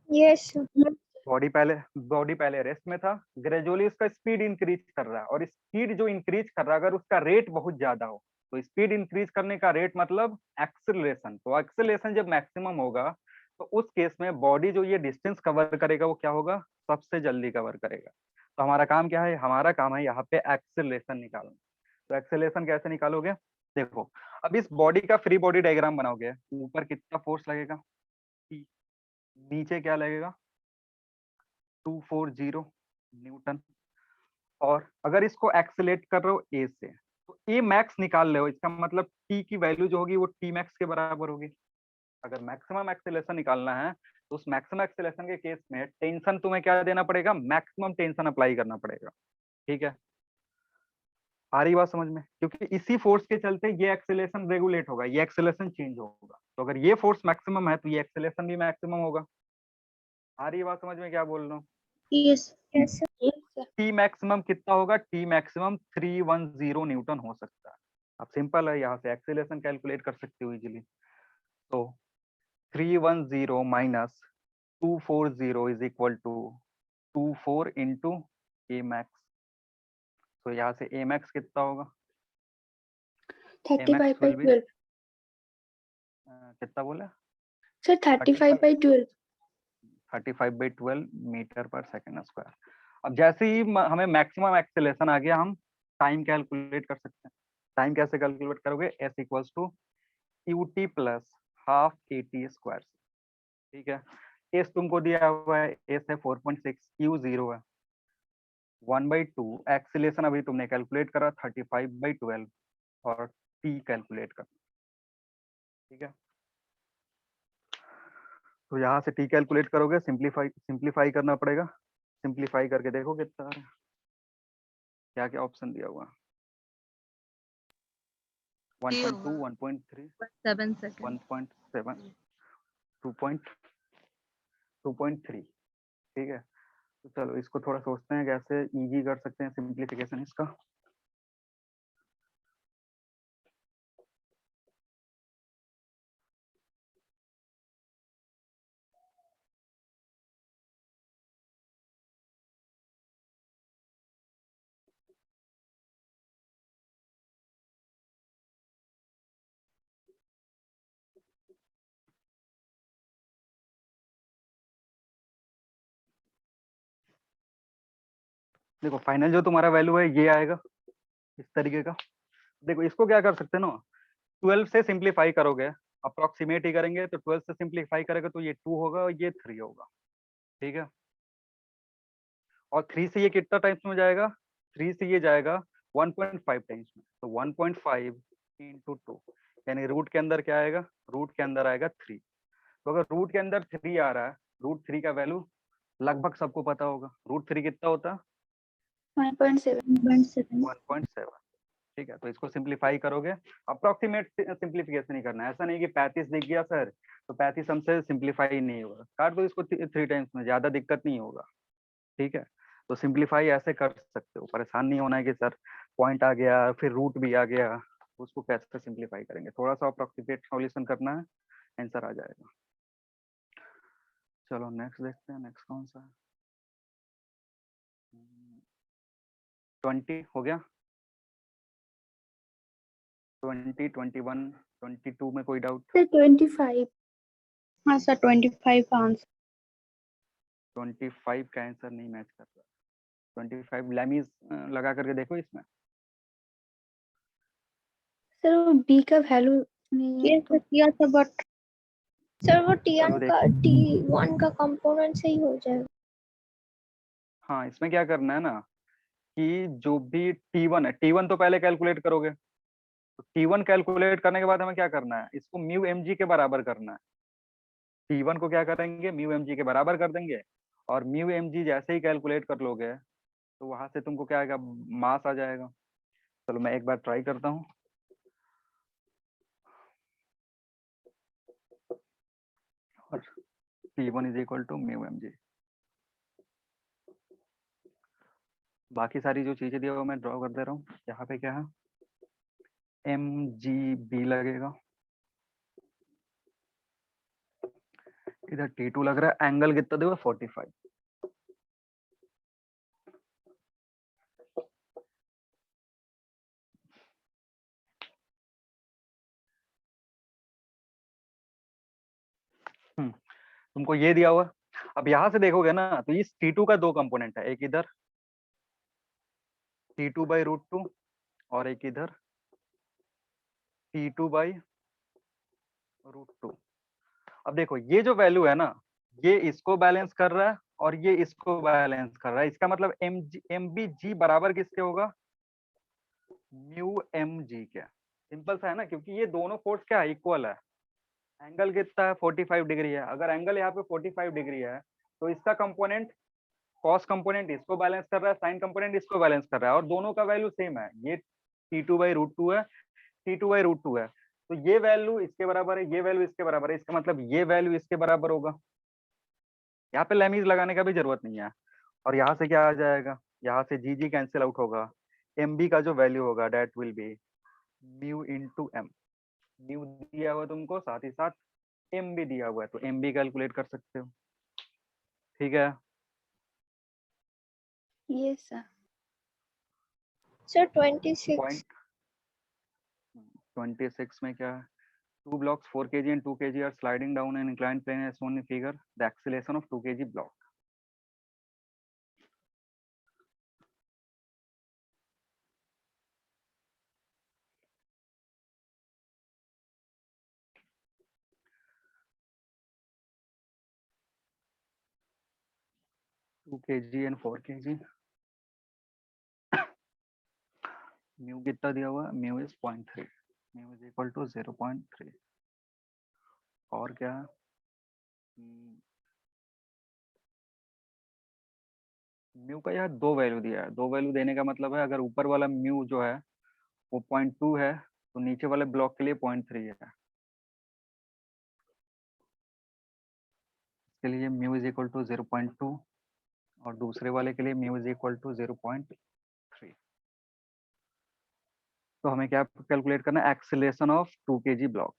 यस बॉडी पहले रेस्ट में था, ग्रेजुअली उसका स्पीड इंक्रीज कर रहा है, और स्पीड जो इंक्रीज कर रहा है अगर उसका रेट बहुत ज्यादा हो, तो स्पीड इंक्रीज करने का रेट मतलब एक्सेलरेशन। तो एक्सेलरेशन जब मैक्सिमम होगा तो उस केस में बॉडी जो ये डिस्टेंस कवर करेगा वो क्या होगा, सबसे जल्दी कवर करेगा। तो हमारा काम क्या है, हमारा काम है यहाँ पे एक्सेलरेशन निकालना। तो एक्सेलरेशन कैसे निकालोगे, देखो अब इस बॉडी का फ्री बॉडी डायग्राम बनाओगे, ऊपर कितना फोर्स लगेगा, नीचे क्या लगेगा, 240 न्यूटन। और अगर इसको एक्सेलेट कर रहे हो ए से, तो ए मैक्स निकाल रहे हो, इसका मतलब टी की वैल्यू जो होगी वो टी मैक्स के बराबर होगी। अगर मैक्सिमम एक्सेलेरेशन निकालना है तो उस मैक्सिमम एक्सेलेरेशन के केस में टेंशन तुम्हें क्या देना पड़ेगा, मैक्सिमम टेंशन अप्लाई करना पड़ेगा। ठीक है, आ रही बात समझ में? क्योंकि इसी फोर्स के चलते ये एक्सेलेरेशन रेगुलेट होगा, ये एक्सेलेरेशन चेंज होगा। तो अगर ये फोर्स मैक्सिमम है तो ये एक्सेलेरेशन भी मैक्सिमम होगा। आ रही बात समझ में क्या बोल रहा हूँ? यस यस टी मैक्सिमम कितना होगा, टी मैक्सिमम 310 न्यूटन हो सकता है। अब सिंपल है, यहाँ से एक्सेलरेशन कैलकुलेट कर सकते हो इजीली। तो 310 minus 240 is equal to 24 into a max. तो यहाँ से ए मैक्स कितना होगा, 35/12 कितना बोला सर, 35/12 35/12 मीटर पर सेकेंड स्क्वायर। अब जैसे ही हमें मैक्सिमम एक्सेलरेशन आ गया, हम टाइम कैलकुलेट कर सकते हैं। टाइम कैसे कैलकुलेट करोगे, s equals to ut plus half at square. ठीक है, एस तुमको दिया हुआ है, एस है 4.6, क्यू 0 है, 1/2 एक्सेलरेशन अभी तुमने कैलकुलेट करा 35/12 और टी कैलकुलेट कर। ठीक है, तो यहाँ से टी कैलकुलेट करोगे, सिंप्लीफाई करना पड़ेगा। सिंप्लीफाई करके देखो कितना है, क्या क्या ऑप्शन दिया हुआ, 1.2 1.3 7 seconds. 1.7 2.3। ठीक है, तो चलो इसको थोड़ा सोचते हैं कैसे इजी कर सकते हैं सिंप्लीफिकेशन इसका। देखो फाइनल जो तुम्हारा वैल्यू है ये आएगा इस तरीके का। देखो इसको क्या कर सकते हैं ना, 12 से सिंप्लीफाई करोगे, अप्रोक्सीमेट ही करेंगे, तो 12 से सिंप्लीफाई करेगा तो ये 2 होगा और ये 3 होगा। ठीक है, और 3 से ये कितना टाइम्स में जाएगा, 3 से ये जाएगा 1.5 टाइम्स में। तो 1.5 इंटू 2 यानी रूट के अंदर क्या आएगा, रूट के अंदर आएगा 3। तो अगर रूट के अंदर 3 आ रहा है, रूट 3 का वैल्यू लगभग सबको पता होगा, रूट 3 कितना होता है, 1.7 1.7। ठीक है, तो इसको सिंप्लीफाई करोगे, अप्रोक्सीमेट सिंप्लीफिकेशन ही करना है। ऐसा नहीं कि 35 दिख गया सर तो 35 हमसे सिंप्लीफाई नहीं होगा, काट दो इसको 3 टाइम्स में, ज्यादा दिक्कत नहीं होगा। ठीक है, तो सिंप्लीफाई ऐसे कर सकते हो, परेशान नहीं होना है कि सर पॉइंट आ गया फिर रूट भी आ गया, उसको कैसे सिंप्लीफाई करेंगे, थोड़ा सा अप्रोक्सीमेट सॉल्यूशन करना है, आंसर आ जाएगा। चलो नेक्स्ट देखते हैं, नेक्स्ट कौन सा है? 20 हो गया, 20, 21, 22 में कोई डाउट? सर 25। हाँ सर 25 का आंसर। 25 का आंसर नहीं मैच कर रहा। 25 लैमीज लगा करके देखो इसमें। सर वो बी का वैल्यू नहीं है तो किया था बट सर वो चलो T1 का कंपोनेंट से ही हो जाएगा। हाँ, इसमें क्या करना है ना कि जो भी T1 है, T1 तो पहले कैलकुलेट करोगे, तो T1 कैलकुलेट करने के बाद हमें क्या करना है, इसको म्यू mg के बराबर करना है। T1 को क्या करेंगे, म्यू mg के बराबर कर देंगे, और म्यू mg जैसे ही कैलकुलेट कर लोगे तो वहां से तुमको क्या आएगा, मास आ जाएगा। चलो मैं एक बार ट्राई करता हूँ। और T1 is equal to mu mg, बाकी सारी जो चीजें दी है वो मैं ड्रॉ कर दे रहा हूँ। यहाँ पे क्या है, mgb लगेगा, इधर T2 लग रहा है, एंगल कितना देगा 45। तुमको ये दिया हुआ, अब यहाँ से देखोगे ना तो इस T2 का दो कंपोनेंट है, एक इधर T2 बाई रूट 2 और एक इधर T2 बाई रूट 2। अब देखो ये जो वैल्यू है ना, ये इसको बैलेंस कर रहा है और ये इसको बैलेंस कर रहा है, इसका मतलब mg बराबर किसके होगा, म्यू mg के। सिंपल सा है ना, क्योंकि ये दोनों फोर्स क्या है, इक्वल है। एंगल कितना है 45 डिग्री है, अगर एंगल यहाँ पे 45 डिग्री है तो इसका कंपोनेंट कॉस कंपोनेंट इसको बैलेंस कर रहा है, साइन कंपोनेंट इसको बैलेंस कर रहा है, और दोनों का वैल्यू सेम है, ये T2 बाई रूट 2 है, T2 बाई रूट 2 है, तो ये वैल्यू इसके बराबर है, ये वैल्यू इसके बराबर है, इसका मतलब ये वैल्यू इसके बराबर होगा। यहाँ पे लेमीज लगाने का भी जरूरत नहीं है। और यहाँ से क्या आ जाएगा, यहाँ से जी कैंसिल आउट होगा, एम बी का जो वैल्यू होगा that will be mu into m. Mu दिया हुआ तुमको, साथ ही साथ एम भी दिया हुआ है, तो एम भी कैलकुलेट कर सकते हो। ठीक है, ये सर। सर 26। पॉइंट 26 में क्या है, two blocks 4 kg and 2 kg are sliding down an inclined plane as shown in figure. The acceleration of 2 kg block. Two kg and 4 kg. Mu कितना दिया हुआ है, mu is 0.3, mu is equal to 0.3। और क्या है, mu का यहाँ दो वैल्यू दिया है, दो वैल्यू देने का मतलब है अगर ऊपर वाला म्यू जो है वो 0.2 है तो नीचे वाले ब्लॉक के लिए 0.3 है। इसके लिए म्यू इज इक्वल टू 0.2 और दूसरे वाले के लिए म्यू इज इक्वल टू 0.3। तो हमें क्या कैलकुलेट करना है, एक्सेलरेशन ऑफ 2 kg ब्लॉक।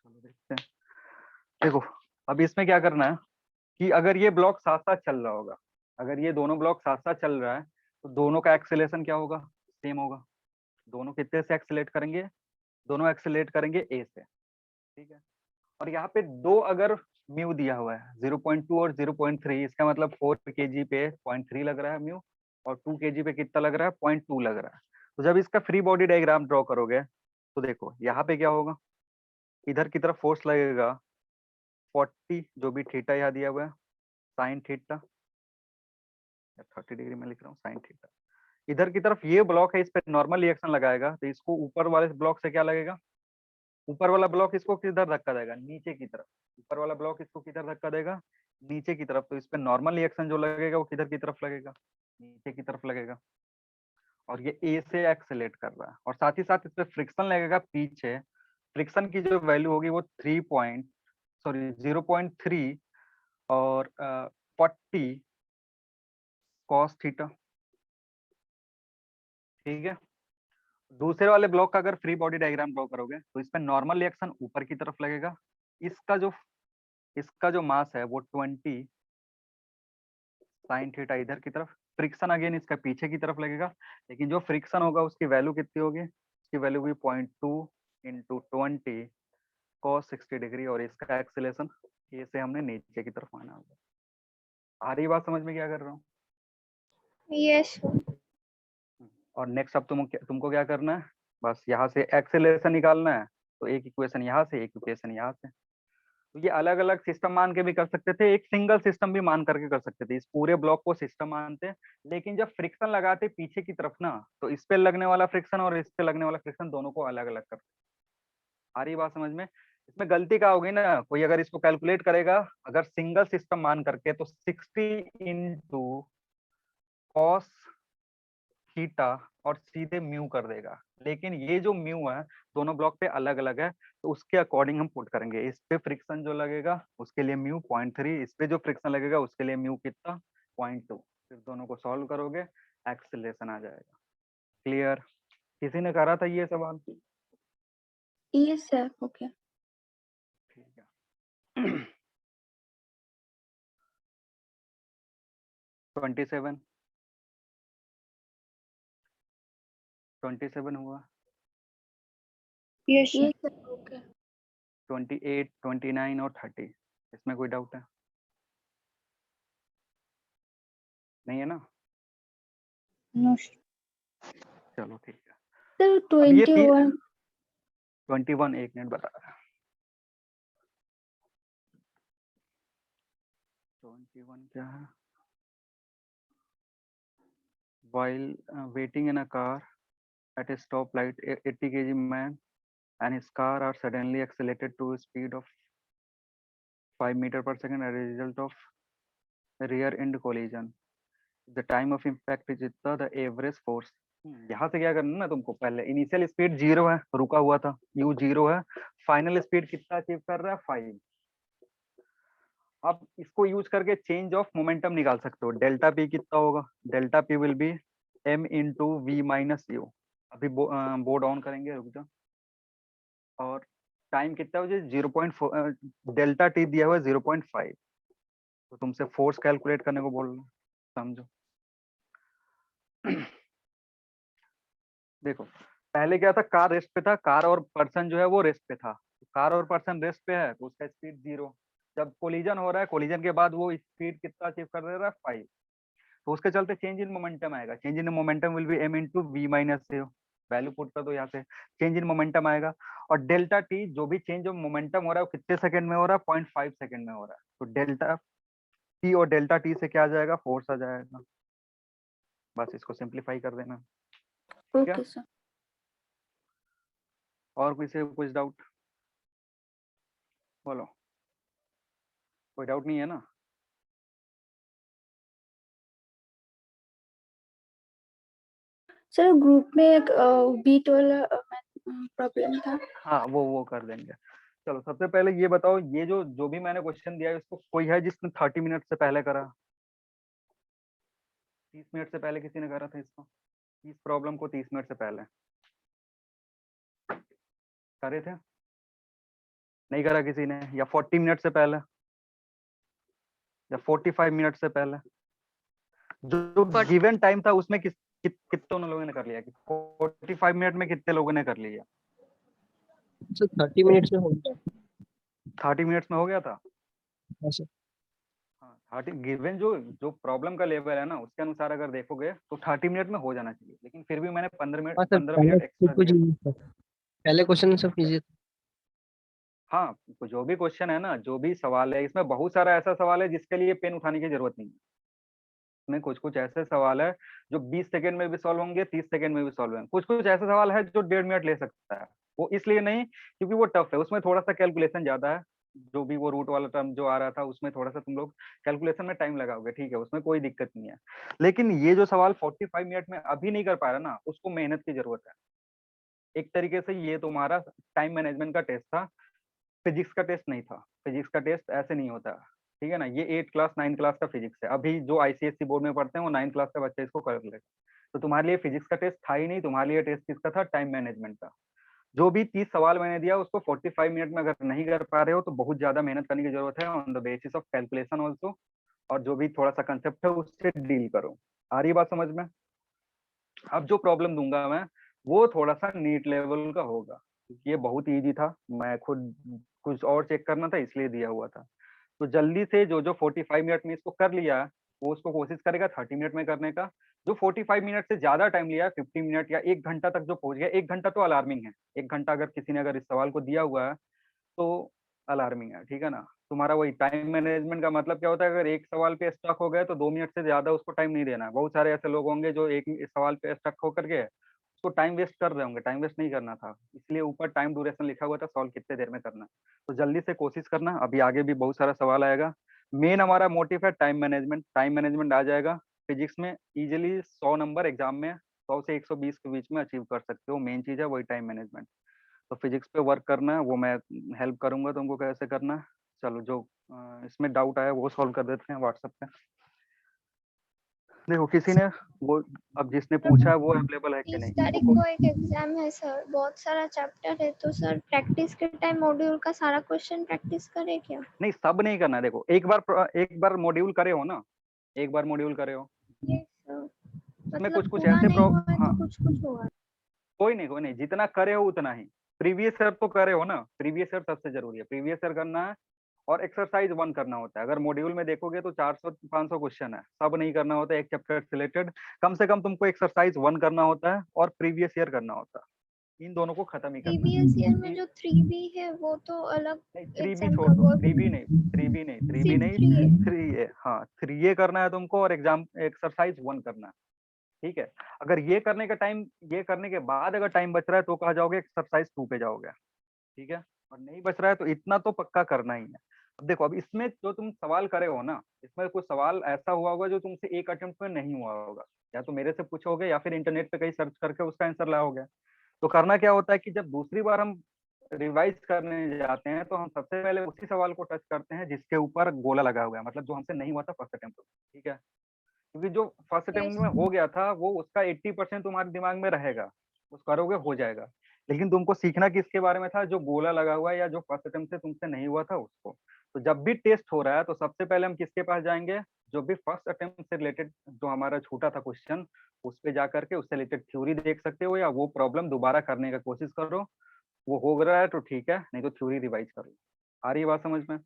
चलो देखते हैं। देखो अब इसमें क्या करना है कि अगर ये ब्लॉक साथ साथ चल रहा होगा, अगर ये दोनों ब्लॉक साथ साथ चल रहा है तो दोनों का एक्सेलरेशन क्या होगा, सेम होगा। दोनों कितने से एक्सेलेरेट करेंगे, दोनों एक्सेलरेट करेंगे ए से। ठीक है, और यहाँ पे दो अगर म्यू दिया हुआ है 0.2 और 0.3, इसका मतलब 4 kg पे 0.3 लग रहा है म्यू, और 2 kg पे कितना लग रहा है, 0.2 लग रहा है। तो जब इसका फ्री बॉडी डायग्राम ड्रॉ करोगे तो देखो यहाँ पे क्या होगा, इधर की तरफ फोर्स लगेगा 40, जो भी थीटा यहाँ दिया हुआ है, साइन थीटा, 30 डिग्री में लिख रहा हूँ साइन थीटा। इधर की तरफ ये ब्लॉक है, इस पे नॉर्मल रिएक्शन लगाएगा तो इसको ऊपर वाले ब्लॉक से क्या लगेगा, ऊपर वाला ब्लॉक इसको किधर धक्का देगा, नीचे की तरफ। ऊपर वाला ब्लॉक इसको किधर धक्का देगा, नीचे की तरफ। तो इस पे नॉर्मल रिएक्शन जो लगेगा वो किधर की तरफ लगेगा, नीचे की तरफ लगेगा। और ये ए से एक्सेलेरेट कर रहा है, और साथ ही साथ इस पे फ्रिक्शन लगेगा पीछे। फ्रिक्शन की जो वैल्यू होगी वो 0.3 और 40 cos थीटा। ठीक है, दूसरे वाले ब्लॉक का अगर फ्री बॉडी डायग्राम ड्रॉ करोगे तो इसमें नॉर्मल रिएक्शन ऊपर की तरफ लगेगा। इसका जो मास है वो 20 sin थीटा इधर की तरफ। फ्रिक्शन अगेन इसका पीछे की तरफ लगेगा, लेकिन जो फ्रिक्शन होगा उसकी वैल्यू कितनी होगी, उसकी वैल्यू होगी 0.2 × 20 cos 60 डिग्री, और इसका एक्सेलेरेशन ए से हमने नीचे की तरफ माना होगा। आ रही बात समझ में क्या कर रहा हूँ? Yes. और नेक्स्ट अब तुमको क्या करना है, बस यहाँ से एक्सेलरेशन निकालना है। तो एक इक्वेशन यहाँ से, एक इक्वेशन यहाँ से। तो ये अलग अलग सिस्टम मान के भी कर सकते थे, एक सिंगल सिस्टम भी मान करके कर सकते थे। इस पूरे ब्लॉक को सिस्टम मानते, लेकिन जब फ्रिक्शन लगाते पीछे की तरफ ना, तो इस पे लगने वाला फ्रिक्शन और इस पे लगने वाला फ्रिक्शन दोनों को अलग अलग करते। आ रही बात समझ में? इसमें गलती क्या होगी ना, कोई अगर इसको कैलकुलेट करेगा अगर सिंगल सिस्टम मान करके, तो 60 × cos थीटा और सीधे म्यू कर देगा। लेकिन ये जो म्यू है दोनों ब्लॉक पे अलग अलग है, तो उसके अकॉर्डिंग हम पुट करेंगे। इस पे फ्रिक्शन जो लगेगा उसके लिए म्यू 0.3, इस पे जो फ्रिक्शन लगेगा उसके लिए म्यू कितना 0.2। फिर दोनों को सॉल्व करोगे, एक्सेलरेशन आ जाएगा। क्लियर? किसी ने करा था ये सवाल? Yes sir. Okay. ठीक है। 27 हुआ। Yes. Yes sir. Okay. 28, 29 और 30, इसमें कोई डाउट है? नहीं है ना? No. चलो ठीक है। Sir अब ये 21. 21 एक मिनट बता रहा। 21 क्या है? While waiting in a car at a stoplight, a 80 kg man and his car are suddenly accelerated to a speed of 5 meters per second as a result of rear end collision. The time of impact is the average force. यहाँ से क्या करना ना तुमको, पहले initial speed 0 है, रुका हुआ था, u 0 है, फाइनल स्पीड कितना अचीव कर रहा है 5। अब इसको यूज करके चेंज ऑफ मोमेंटम निकाल सकते हो। डेल्टा पी कितना होगा, delta P will be m × v - u। अभी बोर्ड ऑन करेंगे, रुक जाओ। और टाइम कितना हो, 0.4, डेल्टा टी दिया हुआ है 0.5, तो तुमसे फोर्स कैलकुलेट करने को बोल रहा हूं, समझो। देखो पहले क्या था, कार रेस्ट पे था, कार और पर्सन जो है वो रेस्ट पे था। कार और पर्सन रेस्ट पे है तो उसका स्पीड 0। जब कोलिजन हो रहा है, कोलिजन के बाद वो स्पीड कितना अचीव कर रहा है 5, तो उसके चलते चेंज इन मोमेंटम आएगा। Change in momentum will be m × v - u। Value put कर दो यहाँ से, चेंज इन मोमेंटम आएगा। और डेल्टा टी, जो भी चेंज ऑफ मोमेंटम हो रहा है वो कितने सेकंड में हो रहा है, 0.5 सेकंड में हो रहा है। तो डेल्टा टी और डेल्टा टी से क्या आ जाएगा, फोर्स आ जाएगा। बस इसको सिंप्लीफाई कर देना। ठीक है? Okay sir. और किसी को कुछ डाउट? बोलो, कोई डाउट नहीं है ना? सर ग्रुप में एक बीट वाला प्रॉब्लम था। हाँ वो कर देंगे। चलो सबसे पहले ये बताओ, ये जो भी मैंने क्वेश्चन दिया है इसको कोई है जिसने 30 मिनट से पहले करा? 30 मिनट से पहले किसी ने करा था इसको, इस प्रॉब्लम को 30 मिनट से पहले करे थे? नहीं करा किसी ने? या 40 मिनट से पहले, या 45 मिनट से पहले? जो गिवन टाइम था उसमें कितने लोगों ने कर लिया? 45 मिनट में कितने लोगों ने कर लिया? सर 30 मिनट्स में हो गया। 30 मिनट्स में हो गया था। हाँ सर। हाँ 30, गिवन जो प्रॉब्लम का लेवल है ना उसके अनुसार अगर देखोगे तो 30 मिनट में हो जाना चाहिए, लेकिन फिर भी मैंने 15 हाँ सर, मिनट एक्स्ट्रा कुछ दिया। पहले क्वेश्चन सब कीजिए। हाँ, तो जो भी क्वेश्चन है ना, जो भी सवाल है, इसमें बहुत सारा ऐसा सवाल है जिसके लिए पेन उठाने की जरूरत नहीं है। इसमें कुछ ऐसे सवाल है जो 20 सेकंड में भी सॉल्व होंगे, 30 सेकंड में भी सॉल्व होंगे। कुछ ऐसे सवाल है जो 1.5 मिनट ले सकता है। वो इसलिए नहीं क्योंकि वो टफ है, उसमें थोड़ा सा कैलकुलेशन ज्यादा है। जो भी वो रूट वाला टर्म जो आ रहा था उसमें थोड़ा सा तुम लोग कैलकुलेशन में टाइम लगाओगे, ठीक है, उसमें कोई दिक्कत नहीं है। लेकिन ये जो सवाल 45 मिनट में अभी नहीं कर पा रहा ना, उसको मेहनत की जरूरत है। एक तरीके से ये तुम्हारा टाइम मैनेजमेंट का टेस्ट था, फिजिक्स का टेस्ट नहीं था। फिजिक्स का टेस्ट ऐसे नहीं होता, ठीक है ना। ये 8 क्लास 9 क्लास का फिजिक्स है, अभी जो आईसीएससी बोर्ड में पढ़ते हैं वो 9 क्लास का बच्चा इसको कर लेगा। तो तुम्हारे लिए फिजिक्स का टेस्ट था ही नहीं, तुम्हारे लिए टेस्ट किसका था, टाइम मैनेजमेंट का। जो भी 30 सवाल मैंने दिया उसको 45 मिनट में अगर नहीं कर पा रहे हो तो बहुत ज्यादा मेहनत करने की जरूरत है, on the basis of calculation also. और जो भी थोड़ा सा कंसेप्ट है उससे डील करो। आ रही बात समझ में? अब जो प्रॉब्लम दूंगा मैं वो थोड़ा सा नीट लेवल का होगा, क्योंकि ये बहुत इजी था, मैं खुद कुछ और चेक करना था इसलिए दिया हुआ था। तो जल्दी से जो जो 45 मिनट में इसको कर लिया वो उसको कोशिश करेगा 30 मिनट में करने का। जो 45 मिनट से ज्यादा टाइम लिया है, 50 मिनट या 1 घंटा तक जो पहुंच गया, 1 घंटा तो अलार्मिंग है। 1 घंटा अगर किसी ने अगर इस सवाल को दिया हुआ है तो अलार्मिंग है, ठीक है ना। तुम्हारा वही टाइम मैनेजमेंट का मतलब क्या होता है, अगर एक सवाल पे स्टक हो गए तो 2 मिनट से ज्यादा उसको टाइम नहीं देना है। बहुत सारे ऐसे लोग होंगे जो एक सवाल पे स्टक होकर के उसको टाइम वेस्ट कर रहे होंगे, टाइम वेस्ट नहीं करना था, इसलिए ऊपर टाइम ड्यूरेशन लिखा हुआ था, सॉल्व कितने देर में करना है। तो जल्दी से कोशिश करना, अभी आगे भी बहुत सारा सवाल आएगा। मेन हमारा मोटिव है टाइम मैनेजमेंट, टाइम मैनेजमेंट आ जाएगा। फिजिक्स में इजिली 100 नंबर एग्जाम में 100 से 120 के बीच में अचीव कर सकते हो, मेन चीज है वही टाइम मैनेजमेंट। तो फिजिक्स पे वर्क करना है, वो मैं हेल्प करूंगा तुमको कैसे करना है। चलो जो इसमें डाउट आया वो सॉल्व कर देते हैं व्हाट्सएप पे। देखो किसी ने वो, अब जिसने पूछा है वो अवेलेबल है कि 30 नहीं, तारीख इसको को एक एग्जाम है सर, बहुत सारा चैप्टर है, तो सर प्रैक्टिस के टाइम मॉड्यूल का सारा क्वेश्चन प्रैक्टिस करें क्या? नहीं, सब नहीं करना है। देखो एक बार मॉड्यूल करे हो ना, एक बार मॉड्यूल करे हो, ये सर उसमें कुछ मतलब कुछ पूरा ऐसे नहीं हुआ है हाँ, तो कुछ कुछ होगा। कोई नहीं, जितना करे हो उतना ही। प्रीवियस ईयर तो करे हो ना, प्रीवियस ईयर सबसे जरूरी है, प्रीवियस ईयर करना है। और एक्सरसाइज 1 करना होता है। अगर मॉड्यूल में देखोगे तो 400-500 क्वेश्चन है, सब नहीं करना होता है, एक चैप्टर से रिलेटेड कम से कम तुमको एक्सरसाइज 1 करना होता है और प्रीवियस ईयर करना होता है। इन दोनों को खत्म ही करना है। प्रीवियस ईयर में क्योंकि जो 3B है वो तो अलग नहीं, 3B एग्जाम छोड़ का दो, हुआ, 3B नहीं, 3B नहीं, 3B सिर्फ नहीं, 3A। 3A, हाँ 3A करना है तुमको, और एग्जाम एक्सरसाइज 1 करना है, ठीक है। अगर ये करने का टाइम, ये करने के बाद अगर टाइम बच रहा है तो कहा जाओगे एक्सरसाइज 2 पे जाओगे, ठीक है। और नहीं बच रहा है तो इतना तो पक्का करना ही है। अब देखो, अब इसमें जो तुम सवाल करे हो ना, इसमें कुछ सवाल ऐसा हुआ होगा जो तुमसे एक अटेम्प्ट में नहीं हुआ होगा, या तो मेरे से पूछोगे या फिर इंटरनेट पे कहीं सर्च करके उसका आंसर लाओगे। तो करना क्या होता है कि जब दूसरी बार हम रिवाइज करने जाते हैं तो हम सबसे पहले उसी सवाल को टच करते हैं जिसके ऊपर गोला लगा हुआ है, मतलब जो हमसे नहीं हुआ था फर्स्ट अटेम्प्ट, ठीक है। क्योंकि जो फर्स्ट यस अटेम्प्ट में हो गया था वो उसका 80% तुम्हारे दिमाग में रहेगा, उस करोगे हो जाएगा। लेकिन तुमको सीखना किसके बारे में था, जो गोला लगा हुआ है या जो फर्स्ट अटेम्प्ट से तुमसे नहीं हुआ था उसको। तो जब भी टेस्ट हो रहा है तो सबसे पहले हम किसके पास जाएंगे, जो भी फर्स्ट अटेम्प्ट से रिलेटेड जो हमारा छूटा था क्वेश्चन, उस पे जा करके उससे रिलेटेड थ्योरी देख सकते हो, या वो प्रॉब्लम दोबारा करने का कोशिश करो। वो हो रहा है तो ठीक है, नहीं तो थ्योरी रिवाइज कर लो। आ रही है बात समझ में?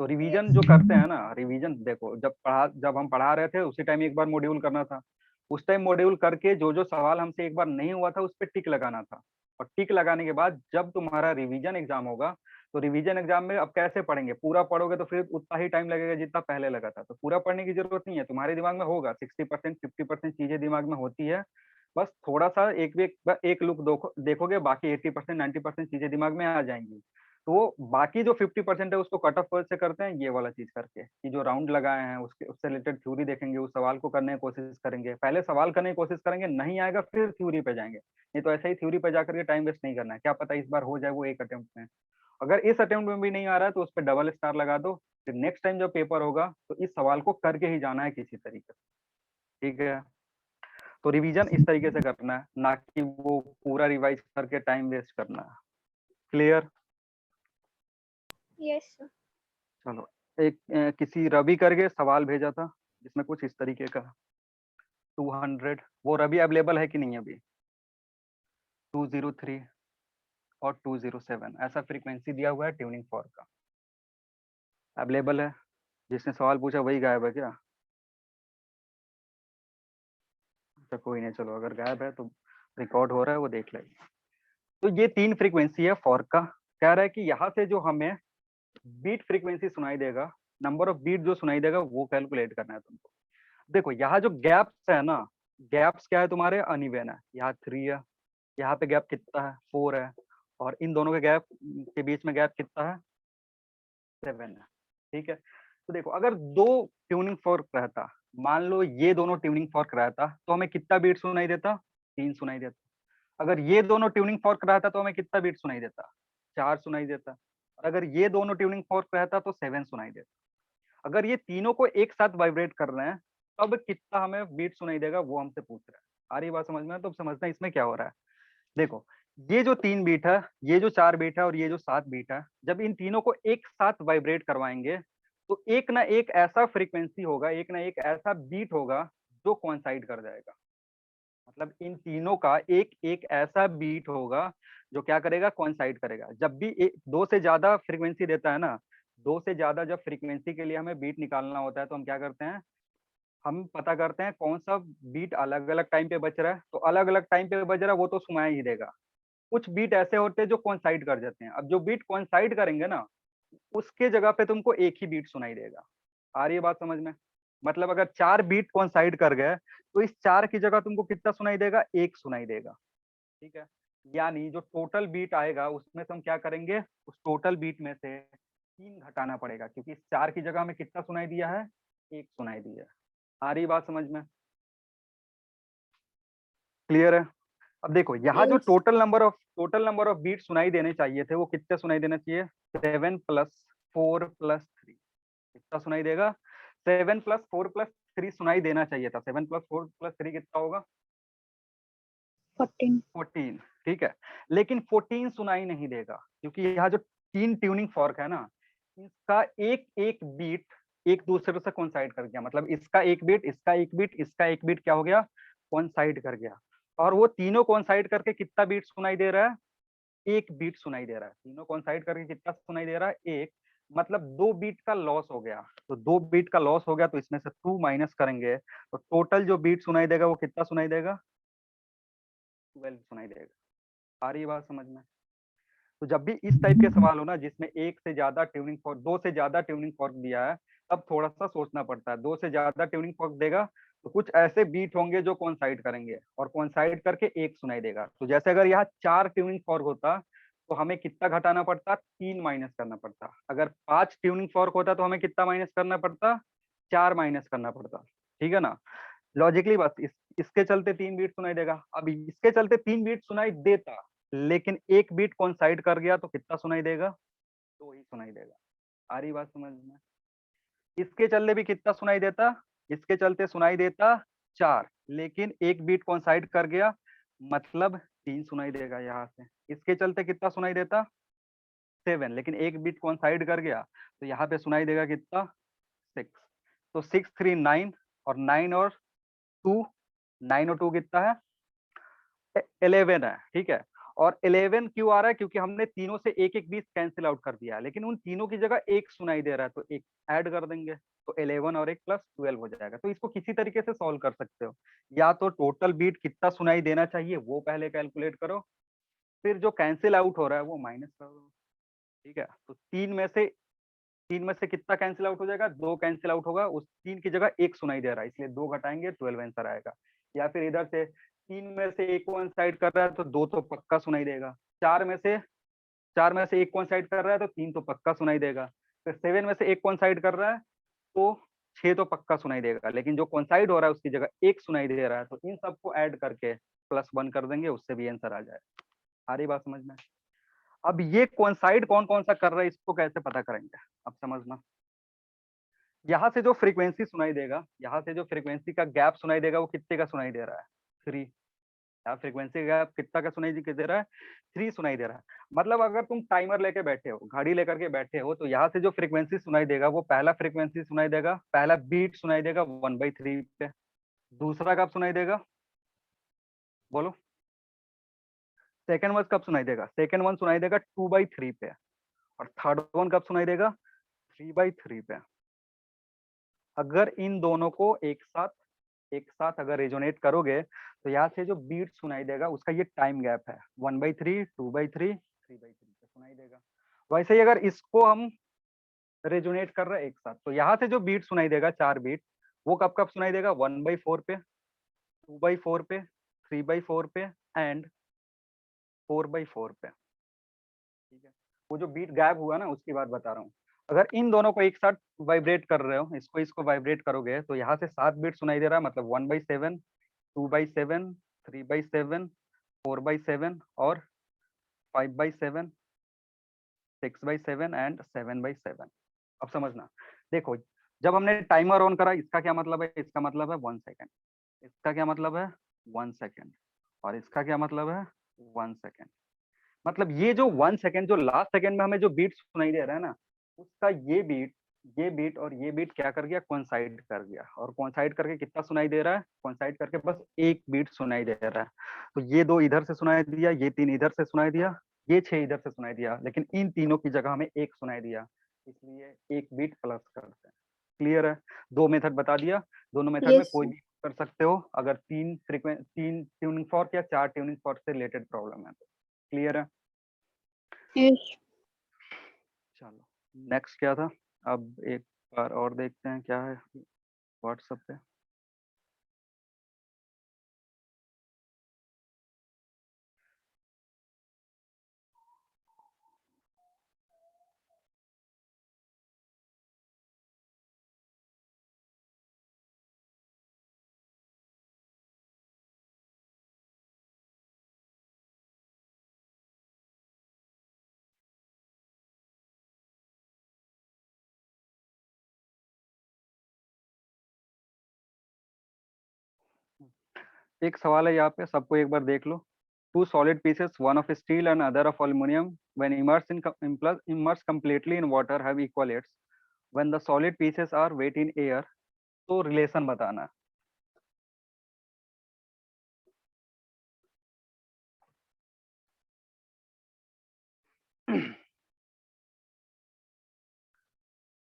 तो रिवीजन यस जो करते हैं ना, रिवीजन देखो, जब हम पढ़ा रहे थे उसी टाइम एक बार मॉड्यूल करना था। उस टाइम मॉड्यूल करके जो जो सवाल हमसे एक बार नहीं हुआ था उस पर टिक लगाना था। और टिक लगाने के बाद जब तुम्हारा रिवीजन एग्जाम होगा, तो रिवीजन एग्जाम में अब कैसे पढ़ेंगे, पूरा पढ़ोगे तो फिर उतना ही टाइम लगेगा जितना पहले लगा था। तो पूरा पढ़ने की जरूरत नहीं है, तुम्हारे दिमाग में होगा 60% 50% चीजें दिमाग में होती है। बस थोड़ा सा एक लुक देखोगे, बाकी 80% 90% चीजें दिमाग में आ जाएंगी। तो बाकी जो 50% है उसको कट ऑफ से करते हैं ये वाला चीज करके, कि जो राउंड लगाए हैं उसके उससे रिलेटेड थ्योरी देखेंगे, उस सवाल को करने की कोशिश करेंगे। पहले सवाल करने की कोशिश करेंगे, नहीं आएगा फिर थ्योरी पे जाएंगे। नहीं तो ऐसे ही थ्योरी पे जाकर के टाइम वेस्ट नहीं करना है, क्या पता इस बार हो जाए वो एक अटेम्प्ट में। अगर इस अटेम्प्ट में भी नहीं आ रहा है तो उस पर डबल स्टार लगा दो, फिर नेक्स्ट टाइम जब पेपर होगा तो इस सवाल को करके ही जाना है किसी तरीके से, ठीक है। तो रिवीजन इस तरीके से करना है, ना कि वो पूरा रिवाइज करके टाइम वेस्ट करना है। क्लियर? Yes sir. चलो, एक किसी रवि करके सवाल भेजा था जिसमें कुछ इस तरीके का 200, वो रवि अवेलेबल है कि नहीं अभी? 203 और 207 ऐसा फ्रीक्वेंसी दिया हुआ है ट्यूनिंग फॉर का, अवेलेबल है? जिसने सवाल पूछा वही गायब है क्या? अच्छा कोई नहीं, चलो अगर गायब है तो रिकॉर्ड हो रहा है वो देख लेंगे। तो ये 3 फ्रीक्वेंसी है फॉर्क का। कह रहा है कि यहाँ से जो हमें बीट फ्रीक्वेंसी सुनाई देगा, नंबर ऑफ बीट जो सुनाई देगा वो कैलकुलेट करना है तुमको। देखो यहाँ जो गैप्स है ना, गैप्स क्या है तुम्हारे, अनइवन है। यहाँ 3 है, यहाँ पे गैप कितना है, 4 है, और इन दोनों के गैप के बीच में गैप कितना है, 7 है, ठीक है। तो देखो अगर 2 ट्यूनिंग फॉर्क रहता, मान लो ये दोनों ट्यूनिंग फॉर्क रहता, तो हमें कितना बीट सुनाई देता? 3 सुनाई देता। अगर ये दोनों ट्यूनिंग फॉर्क रहता तो हमें कितना बीट सुनाई देता? 4 सुनाई देता। और अगर ये दोनों ट्यूनिंग फॉर्क रहता तो 7 सुनाई देता। अगर ये तीनों को एक साथ वाइब्रेट कर रहे हैं तब कितना हमें बीट सुनाई देगा, वो हमसे पूछ रहा है। आ रही बात समझ में? तो समझना इसमें क्या हो रहा है। देखो ये जो 3 बीट है, ये जो 4 बीट है और ये जो 7 बीट है, जब इन तीनों को एक साथ वाइब्रेट करवाएंगे तो एक ना एक ऐसा फ्रीक्वेंसी होगा, एक ना एक ऐसा बीट होगा जो कोइंसाइड कर जाएगा। मतलब इन तीनों का एक एक ऐसा बीट होगा जो क्या करेगा? कोइंसाइड करेगा। जब भी 2 से ज्यादा फ्रीक्वेंसी देता है ना, 2 से ज्यादा जब फ्रीक्वेंसी के लिए हमें बीट निकालना होता है तो हम क्या करते हैं? हम पता करते हैं कौन सा बीट अलग अलग टाइम पे बज रहा है। तो अलग अलग टाइम पे बज रहा है वो तो सुनाई ही देगा। कुछ बीट ऐसे होते हैं जो कोइंसाइड कर जाते हैं। अब जो बीट कोइंसाइड करेंगे ना, उसके जगह पे तुमको एक ही बीट सुनाई देगा। आ रही है बात समझ में? मतलब अगर 4 बीट कोइंसाइड कर गए तो इस 4 की जगह तुमको कितना सुनाई देगा? 1 सुनाई देगा, ठीक है। यानी जो टोटल बीट आएगा उसमें से हम क्या करेंगे? उस टोटल बीट में से 3 घटाना पड़ेगा, क्योंकि इस 4 की जगह हमें कितना सुनाई दिया है? 1 सुनाई दिया है। आ रही बात समझ में? क्लियर है? अब देखो यहाँ जो Yes. Total number of beat सुनाई देने चाहिए थे वो कितने सुनाई देना चाहिए? 7 + 4 + 3। कितना सुनाई देगा? 7 + 4 + 3 सुनाई देना चाहिए था। 7 + 4 + 3 कितना होगा? 14. 14, ठीक है। लेकिन 14 सुनाई नहीं देगा, क्योंकि यहाँ जो 3 ट्यूनिंग फॉर्क है ना, इसका एक एक बीट एक दूसरे से कोइंसाइड कर गया। मतलब इसका एक बीट, इसका एक बीट, इसका एक बीट क्या हो गया? कोइंसाइड कर गया। और वो तीनों कोइंसाइड करके कितना बीट सुनाई दे रहा है? एक बीट सुनाई दे रहा है। तीनों कोइंसाइड करके कितना सुनाई दे रहा है? एक। मतलब 2 बीट का लॉस हो गया। तो 2 बीट का लॉस हो गया तो इसमें से 2 माइनस करेंगे तो टोटल जो बीट सुनाई देगा वो कितना सुनाई देगा? 12 सुनाई देगा। आ रही है बात समझ में? तो जब भी इस टाइप के सवाल हो ना, जिसमें एक से ज्यादा ट्यूनिंग फॉर्क, 2 से ज्यादा ट्यूनिंग फॉर्क दिया है, तब थोड़ा सा सोचना पड़ता है। 2 से ज्यादा ट्यूनिंग फॉर्क देगा तो कुछ ऐसे बीट होंगे जो कोइंसाइड करेंगे और कोइंसाइड करके एक सुनाई देगा। तो जैसे अगर यहाँ 4 ट्यूनिंग फॉर्क होता तो हमें कितना घटाना पड़ता? 3 माइनस करना पड़ता। अगर 5 ट्यूनिंग फॉर्क होता तो हमें कितना माइनस करना पड़ता? 4 माइनस करना पड़ता, ठीक है ना। लॉजिकली बस इसके चलते 3 बीट सुनाई देगा। अब इसके चलते 3 बीट सुनाई देता, लेकिन एक बीट कोइंसाइड कर गया तो कितना सुनाई देगा? 2 ही सुनाई देगा। आ रही बात समझ में? इसके चलते भी कितना सुनाई देता? इसके चलते सुनाई देता 4, लेकिन एक बीट कोइंसाइड कर गया मतलब 3 सुनाई देगा यहाँ से। इसके चलते कितना सुनाई देता? 7, लेकिन एक बीट कोइंसाइड कर गया तो यहाँ पे सुनाई देगा कितना? 6। तो 6 3 9 और 9 और 2, 9 और 2 कितना है? 11 है, ठीक है। और 11 क्यों आ रहा है? क्योंकि हमने तीनों से एक एक बीट कैंसिल आउट कर दिया है, लेकिन उन तीनों की जगह एक सुनाई दे रहा है तो एक ऐड कर देंगे तो 11 और 1 + 12 हो जाएगा। तो इसको किसी तरीके से सॉल्व कर सकते हो। या तो टोटल बीट कितना सुनाई देना चाहिए वो पहले कैलकुलेट करो, फिर जो कैंसिल आउट हो रहा है वो माइनस कर दो, ठीक है। तो 3 में से कितना कैंसिल आउट हो जाएगा? 2 कैंसिल आउट होगा, उस 3 की जगह 1 सुनाई दे रहा है, इसलिए 2 घटाएंगे 12 आंसर आएगा। या फिर इधर से 3 में से 1 कोइंसाइड कर रहा है तो 2 तो पक्का सुनाई देगा। 4 में से 1 कोइंसाइड कर रहा है तो 3 तो पक्का सुनाई देगा। फिर 7 में से 1 कोइंसाइड कर रहा है तो 6 तो पक्का सुनाई देगा, लेकिन जो कोइंसाइड हो रहा है उसकी जगह 1 सुनाई दे रहा है, तो इन सबको ऐड करके +1 कर देंगे, उससे भी आंसर आ जाएगा। आ रही बात समझ में? अब ये कोइंसाइड कौन कौन सा कर रहा है इसको कैसे पता करेंगे? अब समझना। यहाँ से जो फ्रीक्वेंसी सुनाई देगा, यहाँ से जो फ्रीक्वेंसी का गैप सुनाई देगा वो कितने का सुनाई दे रहा है? 3। यहाँ फ्रीक्वेंसी गैप कितना का सुनाई दे रहा है? 3 सुनाई दे रहा है। मतलब अगर तुम टाइमर लेके बैठे हो, घड़ी लेकर के बैठे हो, तो यहाँ से जो फ्रीक्वेंसी सुनाई देगा वो पहला फ्रीक्वेंसी सुनाई देगा, पहला बीट सुनाई देगा 1/3 पे। दूसरा कब सुनाई देगा? बोलो। सेकेंड वन कब सुनाई देगा? सेकेंड वन सुनाई देगा 2/3 पे। और थर्ड वन कब सुनाई देगा? 3/3 पे। अगर इन दोनों को एक साथ अगर रेजोनेट करोगे तो यहाँ से जो बीट सुनाई देगा उसका ये टाइम गैप है 1/3, 2/3, 3/3 पे सुनाई देगा। वैसे ही अगर इसको हम रेजोनेट कर रहे हैं एक साथ, तो यहाँ से जो बीट सुनाई देगा 4 बीट, वो कब कब सुनाई देगा? 1/4 पे, 2/4 पे, 3/4 पे एंड 4/4 पे, ठीक है। वो जो बीट गायब हुआ ना उसकी बात बता रहा हूँ। अगर इन दोनों को एक साथ वाइब्रेट कर रहे हो, इसको इसको वाइब्रेट करोगे तो यहाँ से 7 बीट सुनाई दे रहा है, मतलब 1/7, 2/7, 3/7, 4/7 और 5/7, 6/7 एंड 7/7। अब समझना, देखो जब हमने टाइमर ऑन करा, इसका क्या मतलब है? इसका मतलब है 1 सेकेंड। इसका क्या मतलब है? 1 सेकेंड। और इसका क्या मतलब है? 1 सेकेंड। मतलब ये जो 1 सेकेंड, जो लास्ट सेकेंड में हमें जो बीट सुनाई दे रहा है ना, उसका ये बीट और ये बीट क्या कर गया? कोइंसाइड कर गया। और कोइंसाइड करके कितना सुनाई दे रहा है? कोइंसाइड करके बस एक बीट सुनाई दे रहा है। तो ये 2 इधर से सुनाई दिया, ये 3 इधर से सुनाई दिया, ये 6 इधर से सुनाई दिया, लेकिन इन तीनों की जगह हमें एक सुनाई दिया, इसलिए एक बीट प्लस करते हैं। क्लियर है? 2 मेथड बता दिया, दोनों मेथड में Yes, कोई sir. भी कर सकते हो अगर 3 ट्यूनिंग फॉर्क या 4 ट्यूनिंग फॉर्क से रिलेटेड प्रॉब्लम है तो। क्लियर है? Yes. चलो नेक्स्ट क्या था? अब एक बार और देखते हैं क्या है व्हाट्सएप पे। एक सवाल है यहाँ पे, सबको एक बार देख लो। Two solid pieces, one of steel and other of aluminium, when immersed completely in water have equal weights, when the solid pieces are weight in air, तो रिलेशन बताना।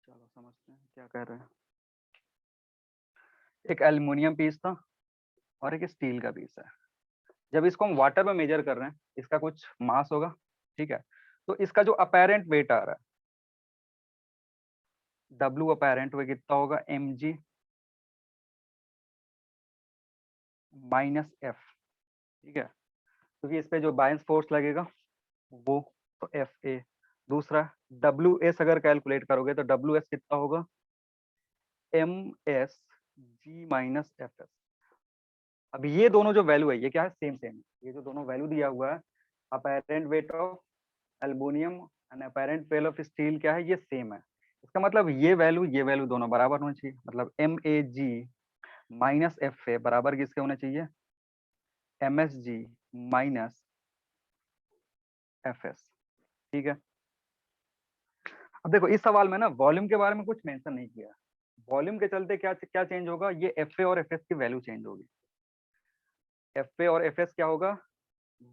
चलो समझते हैं क्या कह रहे हैं। एक एल्युमिनियम पीस था और एक स्टील का पीस है। जब इसको हम वाटर में मेजर कर रहे हैं, इसका कुछ मास होगा, ठीक है? तो इसका जो अपेरेंट वेट आ रहा है, W अपेरेंट वेट कितना होगा? mg माइनस एफ, ठीक है? क्योंकि इस पे जो बायन्स फोर्स लगेगा वो तो एफ ए। दूसरा डब्ल्यू एस अगर कैलकुलेट करोगे तो डब्ल्यू एस कितना होगा? एम एस जी माइनस एफ एस। अब ये दोनों जो वैल्यू है ये क्या है? Same same. ये जो दोनों वैल्यू दिया हुआ है, apparent weight of aluminium and apparent weight of steel, क्या है? ये सेम है। इसका मतलब ये वैल्यू दोनों बराबर होनी चाहिए। मतलब m a g minus f a बराबर किसके होने चाहिए? एम एस जी माइनस एफ एस। ठीक है? अब देखो इस सवाल में ना वॉल्यूम के बारे में कुछ मेंशन नहीं किया। वॉल्यूम के चलते क्या क्या चेंज होगा? ये एफ ए और एफ एस की वैल्यू चेंज होगी। एफ ए और एफ एस क्या होगा?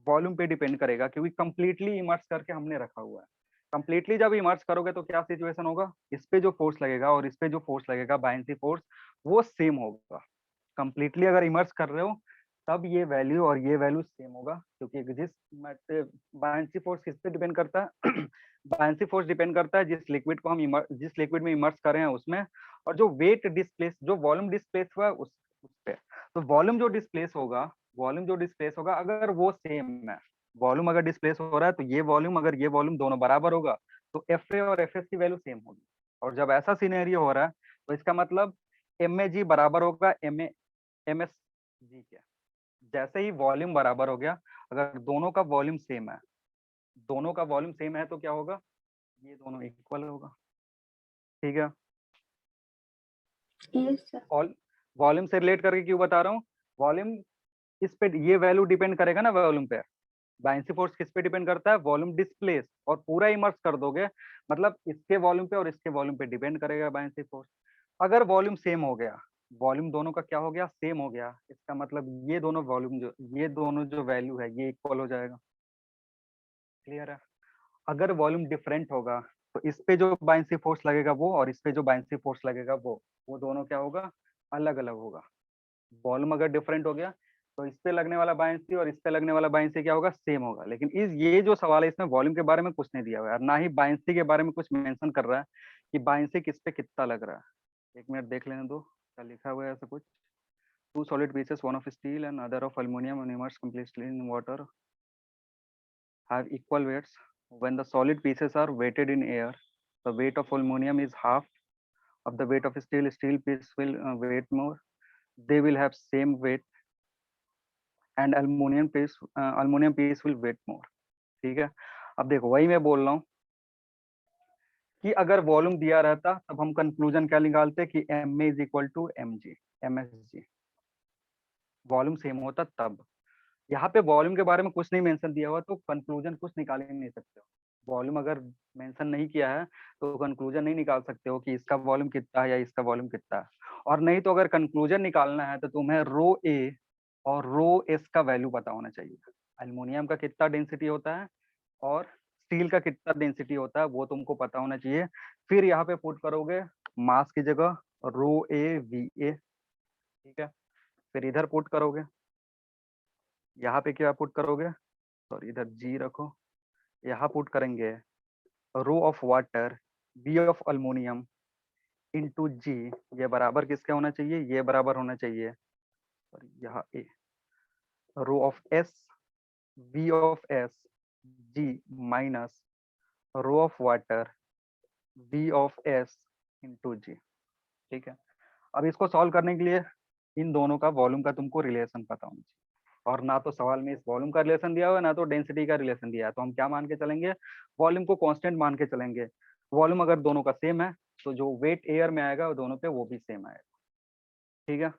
वॉल्यूम पे डिपेंड करेगा, क्योंकि कंप्लीटली इमर्स करके हमने रखा हुआ है। कंप्लीटली जब इमर्स करोगे तो क्या सिचुएशन होगा? इस पे जो फोर्स लगेगा और इस पे जो फोर्स लगेगा, बायन्सी फोर्स, वो सेम होगा। कंप्लीटली अगर इमर्स कर रहे हो तब ये वैल्यू और ये वैल्यू सेम होगा, क्योंकि जिस बायन्सी फोर्स किस पे डिपेंड करता है? बायन्सी फोर्स डिपेंड करता है जिस लिक्विड को हम जिस लिक्विड में इमर्स कर रहे हैं उसमें, और जो वेट डिस्प्लेस, जो वॉल्यूम डिस्प्लेस हुआ है उस पे। तो वॉल्यूम जो डिस्प्लेस होगा अगर वो सेम है, वॉल्यूम अगर डिस्प्लेस हो रहा है तो ये वॉल्यूम अगर ये वॉल्यूम दोनों बराबर होगा तो एफ ए और एफ एस की वैल्यू सेम होगी। और जब ऐसा सिनेरियो हो रहा है तो इसका मतलब एम ए जी बराबर होगा एम एस जी के। जैसे ही वॉल्यूम बराबर हो गया, अगर दोनों का वॉल्यूम सेम है, दोनों का वॉल्यूम सेम है तो क्या होगा? ये दोनों इक्वल होगा। ठीक है? Yes, sir. और वॉल्यूम से रिलेट करके क्यों बता रहा हूँ? वॉल्यूम इस पे ये वैल्यू डिपेंड करेगा ना वॉल्यूम पे। बायन्सी फोर्स किस पे डिपेंड करता है? Volume displace. और पूरा इमर्स कर दोगे मतलब इसके वॉल्यूम पे और इसके वॉल्यूम पे डिपेंड करेगा बायन्सी फोर्स। अगर वॉल्यूम सेम हो गया, वॉल्यूम दोनों का क्या हो गया? सेम हो गया, इसका मतलब ये दोनों वॉल्यूम जो, ये दोनों जो वैल्यू है ये इक्वल हो जाएगा। क्लियर है? अगर वॉल्यूम डिफरेंट होगा तो इस पे जो बायन्सी फोर्स लगेगा वो, और इस पे जो बायन्सी फोर्स लगेगा वो दोनों क्या होगा? अलग अलग होगा। वॉल्यूम अगर डिफरेंट हो गया तो इस पे लगने वाला बायन्सी और इस पे लगने वाला बायन्सी क्या होगा? सेम होगा। लेकिन इस ये जो सवाल है इसमें वॉल्यूम के बारे में कुछ नहीं दिया हुआ है, ना ही बायन्सी के बारे में कुछ मेंशन कर रहा है कि बायन्सी किस पे कितना लग रहा है। एक मिनट देख लेने दो क्या लिखा हुआ है ऐसा कुछ। Two solid pieces, one of steel and other of aluminium and immersed completely in water have equal weights, when the solid pieces are weighted in air, the weight of aluminum is half of the weight of steel. Steel piece will weight more. They will have same weight and aluminum piece will weight more. ठीक है, अब देखो वही मैं बोल रहा हूँ कि अगर वॉल्यूम दिया रहता तब हम कंक्लूजन क्या निकालते कि Ma is equal to mg msg, volume same होता तब। यहाँ पे वॉल्यूम के बारे में कुछ नहीं मेंशन दिया हुआ तो कंक्लूजन कुछ निकाल ही नहीं सकते हो। वॉल्यूम अगर मेंशन नहीं किया है तो कंक्लूजन नहीं निकाल सकते हो कि इसका वॉल्यूम कितना है या इसका वॉल्यूम कितना है। और नहीं तो अगर कंक्लूजन निकालना है तो तुम्हें रो ए और रो एस का वैल्यू पता होना चाहिए। एल्युमिनियम का कितना डेंसिटी होता है और स्टील का कितना डेंसिटी होता है वो तुमको पता होना चाहिए। फिर यहाँ पे पुट करोगे मास की जगह रो ए वी ए, ठीक है। फिर इधर पुट करोगे, यहाँ पे क्या पुट करोगे, सॉरी इधर जी रखो, यहाँ पुट करेंगे rho of water B of aluminium into G, ये बराबर किसके होना चाहिए, ये बराबर होना चाहिए और यहाँ A rho of S B of S ji minus rho of water B of S into G, ठीक है। अब इसको सॉल्व करने के लिए इन दोनों का वॉल्यूम का तुमको रिलेशन पता होना चाहिए, और ना तो सवाल में इस वॉल्यूम का रिलेशन दिया हुआ है ना तो डेंसिटी का रिलेशन दिया है। तो हम क्या मान के चलेंगे, वॉल्यूम को कांस्टेंट मान के चलेंगे। वॉल्यूम अगर दोनों का सेम है तो जो वेट एयर में आएगा वो दोनों पे वो भी सेम आएगा, ठीक है।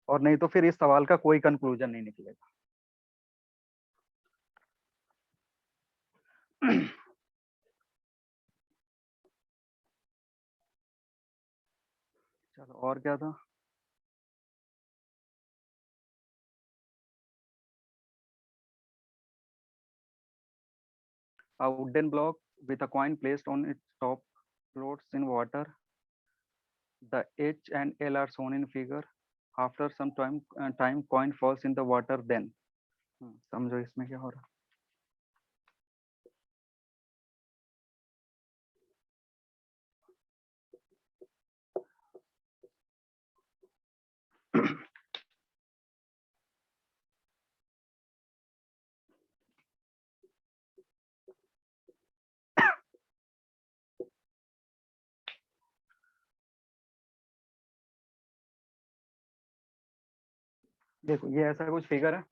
और नहीं तो फिर इस सवाल का कोई कंक्लूजन नहीं निकलेगा। चलो और क्या था, a wooden block with a coin placed on its top floats in water. The H and L are shown in figure. After some time coin falls in the water, then समझो इसमें क्या हो रहा है। देखो ये ऐसा कुछ फिगर है,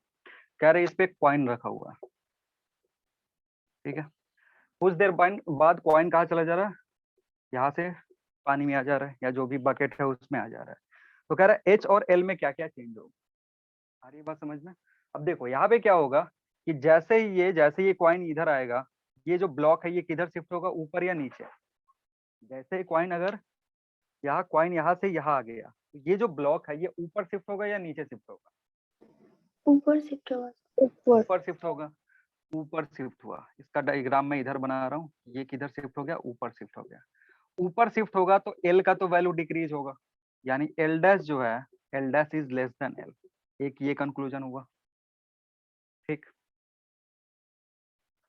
कह रहे इस पे कॉइन रखा हुआ है, ठीक है। कुछ देर बाद कॉइन कहाँ चला जा रहा है, यहाँ से पानी में आ जा रहा है या जो भी बकेट है उसमें आ जा रहा है। तो कह रहा है एच और एल में क्या क्या चेंज होगा, आ रही है बात समझ में। अब देखो यहाँ पे क्या होगा कि जैसे ये कॉइन इधर आएगा, ये जो ब्लॉक है ये किधर शिफ्ट होगा, ऊपर या नीचे। जैसे ही कॉइन अगर यहाँ से यहाँ आ गया तो ये जो ब्लॉक है ये ऊपर शिफ्ट होगा या नीचे शिफ्ट होगा, ऊपर शिफ्ट होगा। ऊपर शिफ्ट होगा। ऊपर शिफ्ट हुआ, इसका डायग्राम मैं इधर बना रहा हूँ, ये किधर शिफ्ट हो गया, ऊपर शिफ्ट हो गया। ऊपर शिफ्ट होगा तो एल का तो वैल्यू डिक्रीज होगा, यानी एल डैश जो है L dash is less than L, एक ये कंक्लूजन हुआ, ठीक।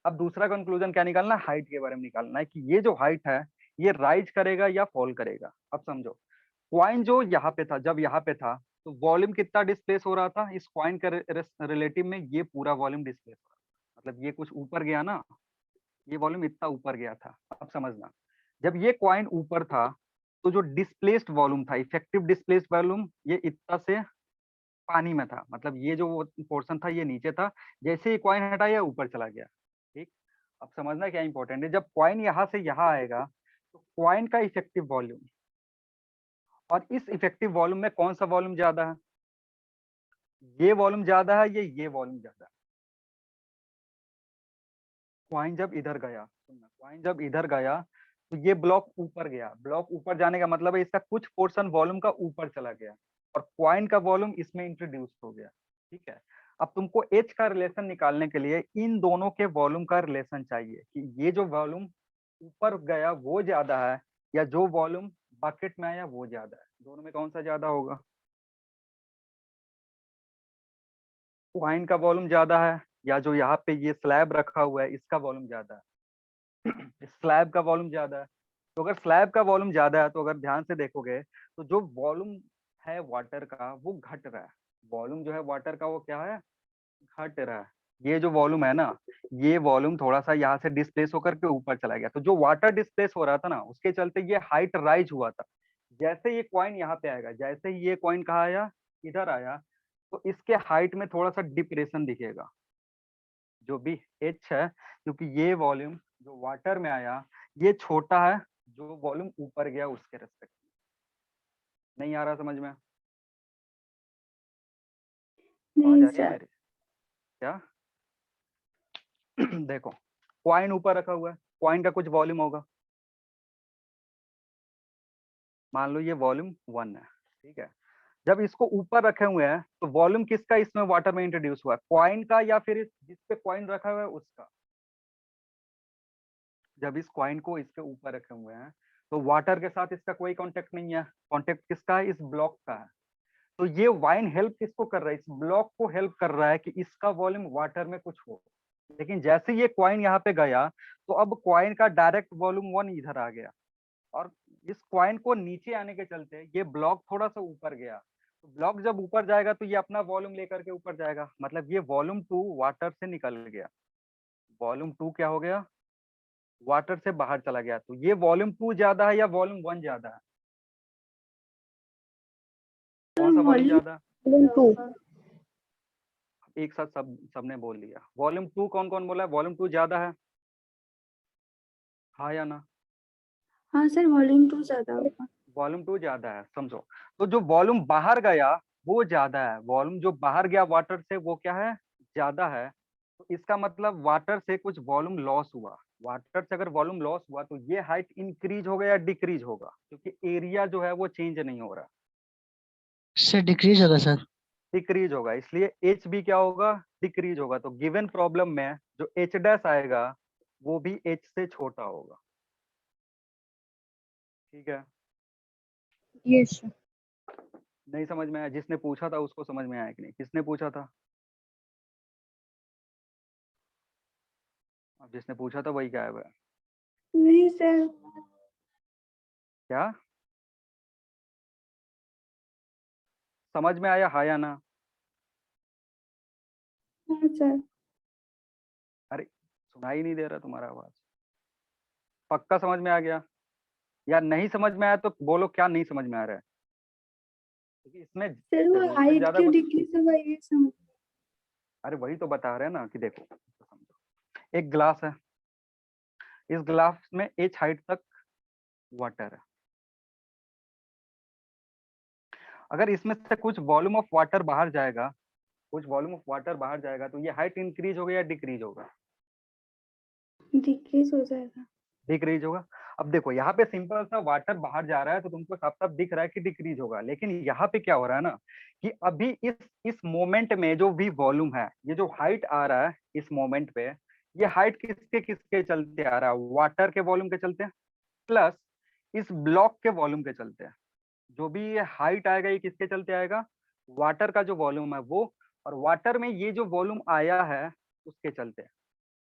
अब दूसरा कंक्लूजन क्या निकालना, हाइट के बारे में निकालना है कि ये जो हाइट है ये राइज करेगा या फॉल करेगा। अब समझो क्वाइन जो यहाँ पे था, जब यहाँ पे था तो वॉल्यूम कितना डिस्प्लेस हो रहा था, इस क्वाइन के रिलेटिव में ये पूरा वॉल्यूम डिस्प्लेस हो रहा था, मतलब ये कुछ ऊपर गया ना, ये वॉल्यूम इतना ऊपर गया था। अब समझना, जब ये क्वाइन ऊपर था तो जो डिस्प्लेस्ड वॉल्यूम था, इफेक्टिव डिस्प्लेस्ड वॉल्यूम ये इतना से पानी में था, मतलब ये जो पोर्शन था ये नीचे था, जैसे ही क्वाइन हटाया ऊपर चला गया, ठीक। अब समझना क्या इंपॉर्टेंट है, जब क्वाइन यहाँ से यहाँ आएगा तो क्वाइन का इफेक्टिव वॉल्यूम और इस इफेक्टिव वॉल्यूम में कौन सा वॉल्यूम ज्यादा है, ये वॉल्यूम ज्यादा है ये वॉल्यूम ज्यादा है। क्वाइन जब इधर गया, सुनना, क्वाइन जब इधर गया तो ये ब्लॉक ऊपर गया, ब्लॉक ऊपर जाने का मतलब है इसका कुछ पोर्शन वॉल्यूम का ऊपर चला गया और क्वाइन का वॉल्यूम इसमें इंट्रोड्यूस हो गया, ठीक है। अब तुमको एच का रिलेशन निकालने के लिए इन दोनों के वॉल्यूम का रिलेशन चाहिए कि ये जो वॉल्यूम ऊपर गया वो ज्यादा है या जो वॉल्यूम बकेट में आया वो ज्यादा है, दोनों में कौन सा ज्यादा होगा। क्वाइन का वॉल्यूम ज्यादा है या जो यहाँ पे ये स्लैब रखा हुआ है इसका वॉल्यूम ज्यादा है। स्लैब का वॉल्यूम ज्यादा है। तो अगर स्लैब का वॉल्यूम ज्यादा है तो अगर ध्यान से देखोगे तो जो वॉल्यूम है वाटर का वो घट रहा है, वॉल्यूम जो है वाटर का वो क्या है, घट रहा है। ये जो वॉल्यूम है ना, ये वॉल्यूम थोड़ा सा यहाँ से डिस्प्लेस होकर के ऊपर चला गया, तो जो वाटर डिस्प्लेस हो रहा था ना उसके चलते ये हाइट राइज हुआ था। जैसे ये कॉइन यहाँ पे आएगा, जैसे ही ये कॉइन कहाँ आया, इधर आया, तो इसके हाइट में थोड़ा सा डिप्रेशन दिखेगा, जो भी एच है, क्योंकि ये वॉल्यूम जो वाटर में आया ये छोटा है जो वॉल्यूम ऊपर गया उसके रेस्पेक्ट में। नहीं आ रहा समझ में? आवाज नहीं आ रही है सर। मेरी क्या? देखो, कॉइन ऊपर रखा हुआ है, कॉइन का कुछ वॉल्यूम होगा, मान लो ये वॉल्यूम 1 है, ठीक है। जब इसको ऊपर रखे हुए हैं तो वॉल्यूम किसका इसमें वाटर में इंट्रोड्यूस हुआ है, कॉइन का या फिर जिस पे कॉइन रखा हुआ है उसका? जब इस कॉइन को इसके ऊपर रखे हुए हैं तो वाटर के साथ इसका कोई कांटेक्ट नहीं है, कांटेक्ट किसका है, इस ब्लॉक का है। तो ये वाइन हेल्प किसको कर रहा है, इस ब्लॉक को हेल्प कर रहा है कि इसका वॉल्यूम वाटर में कुछ हो। लेकिन जैसे ये कॉइन यहाँ पे गया तो अब कॉइन का डायरेक्ट वॉल्यूम 1 इधर आ गया, और इस कॉइन को नीचे आने के चलते ये ब्लॉक थोड़ा सा ऊपर गया। तो ब्लॉक जब ऊपर जाएगा तो ये अपना वॉल्यूम लेकर के ऊपर जाएगा, मतलब ये वॉल्यूम 2 वाटर से निकल गया, वॉल्यूम 2 क्या हो गया, वाटर से बाहर चला गया। तो ये वॉल्यूम 2 ज्यादा है या वॉल्यूम 1 ज्यादा है? कौन सा वॉल्यूम ज्यादा है? वॉल्यूम 2। एक साथ सबने बोल दिया वॉल्यूम 2। कौन कौन बोला है वॉल्यूम 2 ज्यादा है, हाँ या ना? हाँ सर, वॉल्यूम 2 ज्यादा होगा। वॉल्यूम 2 ज्यादा है, समझो। तो जो वॉल्यूम बाहर गया वो ज्यादा है, वॉल्यूम जो बाहर गया वाटर से वो क्या है, ज्यादा है। तो इसका मतलब वाटर से कुछ वॉल्यूम लॉस हुआ, वाटर से अगर वॉल्यूम लॉस हुआ तो ये हाइट इंक्रीज होगा या डिक्रीज होगा, क्योंकि एरिया जो है वो चेंज नहीं हो रहा, इससे डिक्रीज होगा सर। डिक्रीज होगा, इसलिए एच भी क्या होगा, डिक्रीज होगा। तो गिवन प्रॉब्लम में जो एच डैश आएगा वो भी एच से छोटा होगा, ठीक है। Yes, sir. नहीं समझ में आया? जिसने पूछा था उसको समझ में आया कि नहीं? किसने पूछा था? अब जिसने पूछा था वही गायब है नहीं सर। क्या? समझ में आया हाँ या ना? हाँ सर। अरे सुनाई नहीं दे रहा तुम्हारा आवाज, पक्का समझ में आ गया? या नहीं समझ में आया तो बोलो क्या नहीं समझ में आ रहा है, क्योंकि इसमें सर वो देखो इसमें हाइट ज्यादा क्यों कुछ। डिक्रीज हुआ ये समझ। अरे वही तो बता रहे हैं ना कि देखो समझो, एक ग्लास है, इस ग्लास में एच हाइट तक वाटर है। अगर इसमें से कुछ वॉल्यूम ऑफ वाटर बाहर जाएगा, कुछ वॉल्यूम ऑफ वाटर बाहर जाएगा तो ये हाइट इंक्रीज होगा या डिक्रीज होगा? डिक्रीज हो जाएगा। डिक्रीज होगा। अब देखो यहाँ पे सिंपल सा वाटर बाहर जा रहा है तो तुमको साफ साफ दिख रहा है कि डिक्रीज होगा, लेकिन यहाँ पे क्या हो रहा है ना कि अभी इस मोमेंट में जो भी वॉल्यूम है, ये जो हाइट आ रहा है इस मोमेंट पे, ये हाइट किसके किसके चलते आ रहा है, वाटर के वॉल्यूम के चलते, प्लस इस ब्लॉक के वॉल्यूम के चलते। जो भी ये हाइट आएगा ये किसके चलते आएगा, वाटर का जो वॉल्यूम है वो, और वाटर में ये जो वॉल्यूम आया है उसके चलते।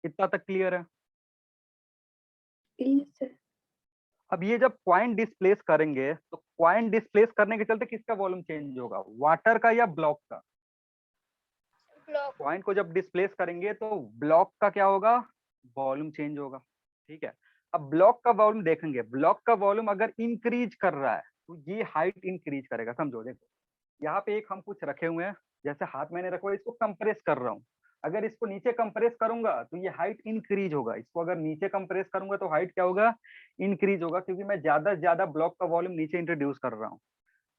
इतना तक क्लियर है? Yes sir. अब ये जब कॉइन डिस्प्लेस करेंगे तो कॉइन डिस्प्लेस करने के चलते किसका वॉल्यूम चेंज होगा, वाटर का या ब्लॉक का? ब्लॉक। कॉइन को जब डिस्प्लेस करेंगे तो ब्लॉक का क्या होगा, वॉल्यूम चेंज होगा, ठीक है। अब ब्लॉक का वॉल्यूम देखेंगे, ब्लॉक का वॉल्यूम अगर इंक्रीज कर रहा है तो ये हाइट इंक्रीज करेगा। समझो देखो यहाँ पे एक हम कुछ रखे हुए हैं, जैसे हाथ मैंने रखा हुआ है, इसको कंप्रेस कर रहा हूँ। अगर इसको नीचे कंप्रेस करूंगा तो ये हाइट इंक्रीज होगा, इसको अगर नीचे कंप्रेस करूंगा तो हाइट क्या होगा, इंक्रीज होगा, क्योंकि मैं ज्यादा से ज्यादा ब्लॉक का वॉल्यूम नीचे इंट्रोड्यूस कर रहा हूँ।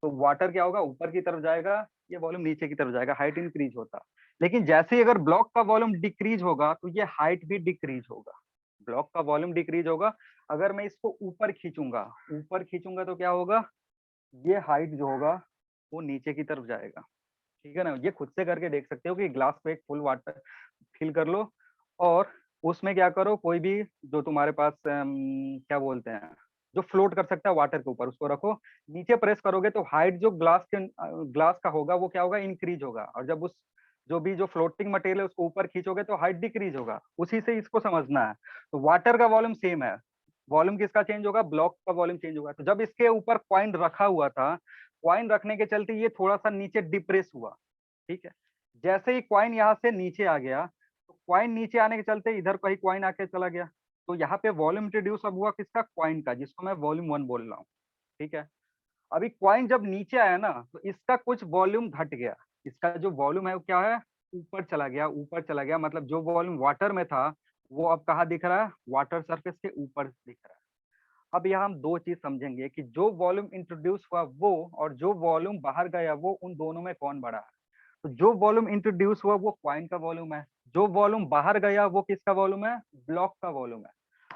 तो वाटर क्या होगा, ऊपर की तरफ जाएगा, ये वॉल्यूम नीचे की तरफ जाएगा, हाइट इंक्रीज होता। लेकिन जैसे ही अगर ब्लॉक का वॉल्यूम डिक्रीज होगा तो ये हाइट भी डिक्रीज होगा, ब्लॉक का वॉल्यूम डिक्रीज होगा। अगर मैं इसको ऊपर खींचूंगा, ऊपर खींचूंगा तो क्या होगा, ये हाइट जो होगा वो नीचे की तरफ जाएगा, ठीक है ना। ये खुद से करके देख सकते हो कि ग्लास पे एक फुल वाटर फिल कर लो और उसमें क्या करो, कोई भी जो तुम्हारे पास क्या बोलते हैं जो फ्लोट कर सकता है वाटर के ऊपर उसको रखो, नीचे प्रेस करोगे तो हाइट जो ग्लास का होगा वो क्या होगा, इंक्रीज होगा। और जब उस जो फ्लोटिंग मटेरियल है उसको ऊपर खींचोगे तो हाइट डिक्रीज होगा। उसी से इसको समझना है। तो वाटर का वॉल्यूम सेम है, वॉल्यूम किसका चेंज होगा, ब्लॉक का वॉल्यूम चेंज होगा। तो जब इसके ऊपर कॉइन रखा हुआ था, कॉइन रखने के चलते ये थोड़ा सा नीचे डिप्रेस हुआ, ठीक है। जैसे ही कॉइन यहाँ से नीचे आ गया तो कॉइन नीचे आने के चलते इधर कहीं कॉइन आके चला गया, तो यहाँ पे वॉल्यूम इंट्रोड्यूस अब हुआ किसका, कॉइन का, जिसको मैं वॉल्यूम 1 बोल रहा हूँ। ठीक है, अभी कॉइन जब नीचे आया ना तो इसका कुछ वॉल्यूम घट गया, इसका जो वॉल्यूम है वो क्या है, ऊपर चला गया, ऊपर चला गया, मतलब जो वॉल्यूम वाटर में था वो अब कहाँ दिख रहा है, वाटर सरफेस के ऊपर दिख रहा है। अब यहाँ हम दो चीज समझेंगे कि जो वॉल्यूम इंट्रोड्यूस हुआ वो और जो वॉल्यूम बाहर गया वो, उन दोनों में कौन बड़ा है। तो जो वॉल्यूम इंट्रोड्यूस हुआ वो कॉइन का वॉल्यूम है, जो वॉल्यूम बाहर गया वो किसका वॉल्यूम है, ब्लॉक का वॉल्यूम है।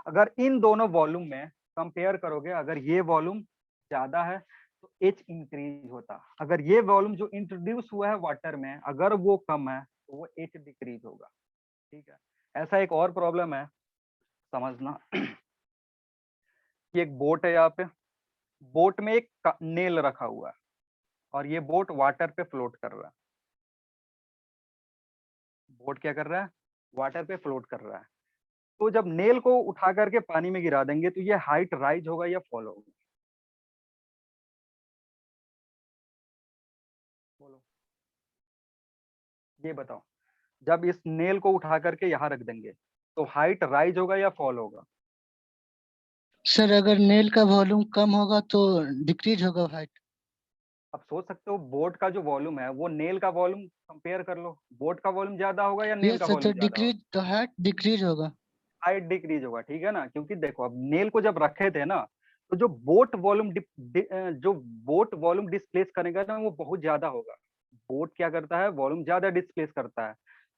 अगर इन दोनों वॉल्यूम में कंपेयर करोगे, अगर ये वॉल्यूम ज्यादा है तो एच इंक्रीज होता, अगर ये वॉल्यूम जो इंट्रोड्यूस हुआ है वाटर में अगर वो कम है तो वो एच डिक्रीज होगा। ठीक है, ऐसा एक और प्रॉब्लम है समझना कि एक बोट है, यहाँ पे बोट में एक नेल रखा हुआ है और ये बोट वाटर पे फ्लोट कर रहा है। बोट क्या कर रहा है, वाटर पे फ्लोट कर रहा है। तो जब नेल को उठा करके पानी में गिरा देंगे तो ये हाइट राइज होगा या फॉल होगा, बोलो ये बताओ। जब इस नेल को उठा करके यहाँ रख देंगे तो हाइट राइज होगा या फॉल होगा। सर अगर नेल का वॉल्यूम कम होगा तो डिक्रीज होगा हाइट। अब सोच सकते हो बोट का जो वॉल्यूम है वो नेल का वॉल्यूम कंपेयर कर लो, बोट का वॉल्यूम ज्यादा होगा या नेल यस का सर, तो वॉल्यूम ज्यादा होगा, डिक्रीज तो हाइट डिक्रीज होगा। हाइट डिक्रीज होगा। ठीक है ना, क्योंकि देखो अब नेल को जब रखे थे ना तो जो बोट वॉल्यूम जो बोट वॉल्यूम डिस्प्लेस करेगा ना वो बहुत ज्यादा होगा। बोट क्या करता है, वॉल्यूम ज्यादा डिस्प्लेस करता है।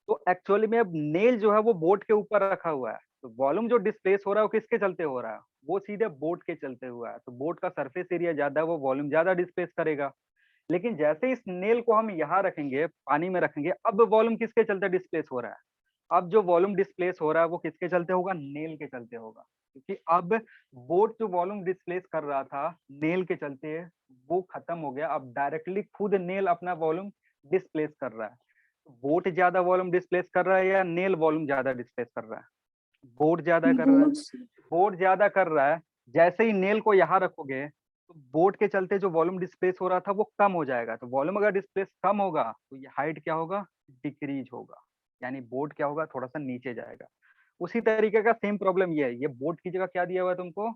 तो एक्चुअली में अब नेल जो है वो बोट के ऊपर रखा हुआ है, तो वॉल्यूम जो डिस्प्लेस हो रहा है वो किसके चलते हो रहा है, वो सीधे बोट के चलते हुआ है। तो बोट का सरफेस एरिया ज्यादा है, वो वॉल्यूम ज्यादा डिस्प्लेस करेगा। लेकिन जैसे इस नेल को हम यहाँ रखेंगे, पानी में रखेंगे, अब वॉल्यूम किसके चलते डिस्प्लेस हो रहा है, अब जो वॉल्यूम डिस्प्लेस हो रहा है वो किसके चलते होगा, नेल के चलते होगा। क्योंकि अब बोट जो वॉल्यूम डिस्प्लेस कर रहा था नेल के चलते वो खत्म हो गया, अब डायरेक्टली खुद नेल अपना वॉल्यूम डिस्प्लेस कर रहा है। बोट ज्यादा वॉल्यूम डिस्प्लेस कर रहा है या नेल वॉल्यूम ज्यादा डिस्प्लेस कर रहा है, बोट ज्यादा कर रहा है, बोट से। बोट ज्यादा कर रहा है। जैसे ही नेल को यहाँ रखोगे तो बोट के चलते जो वॉल्यूम डिस्प्लेस हो रहा था वो कम हो जाएगा, तो वॉल्यूम अगर डिस्प्लेस कम होगा तो ये हाइट क्या होगा, डिक्रीज होगा, यानी बोट क्या होगा, थोड़ा सा नीचे जाएगा। उसी तरीके का सेम प्रॉब्लम ये है, ये बोट की जगह क्या दिया हुआ है तुमको,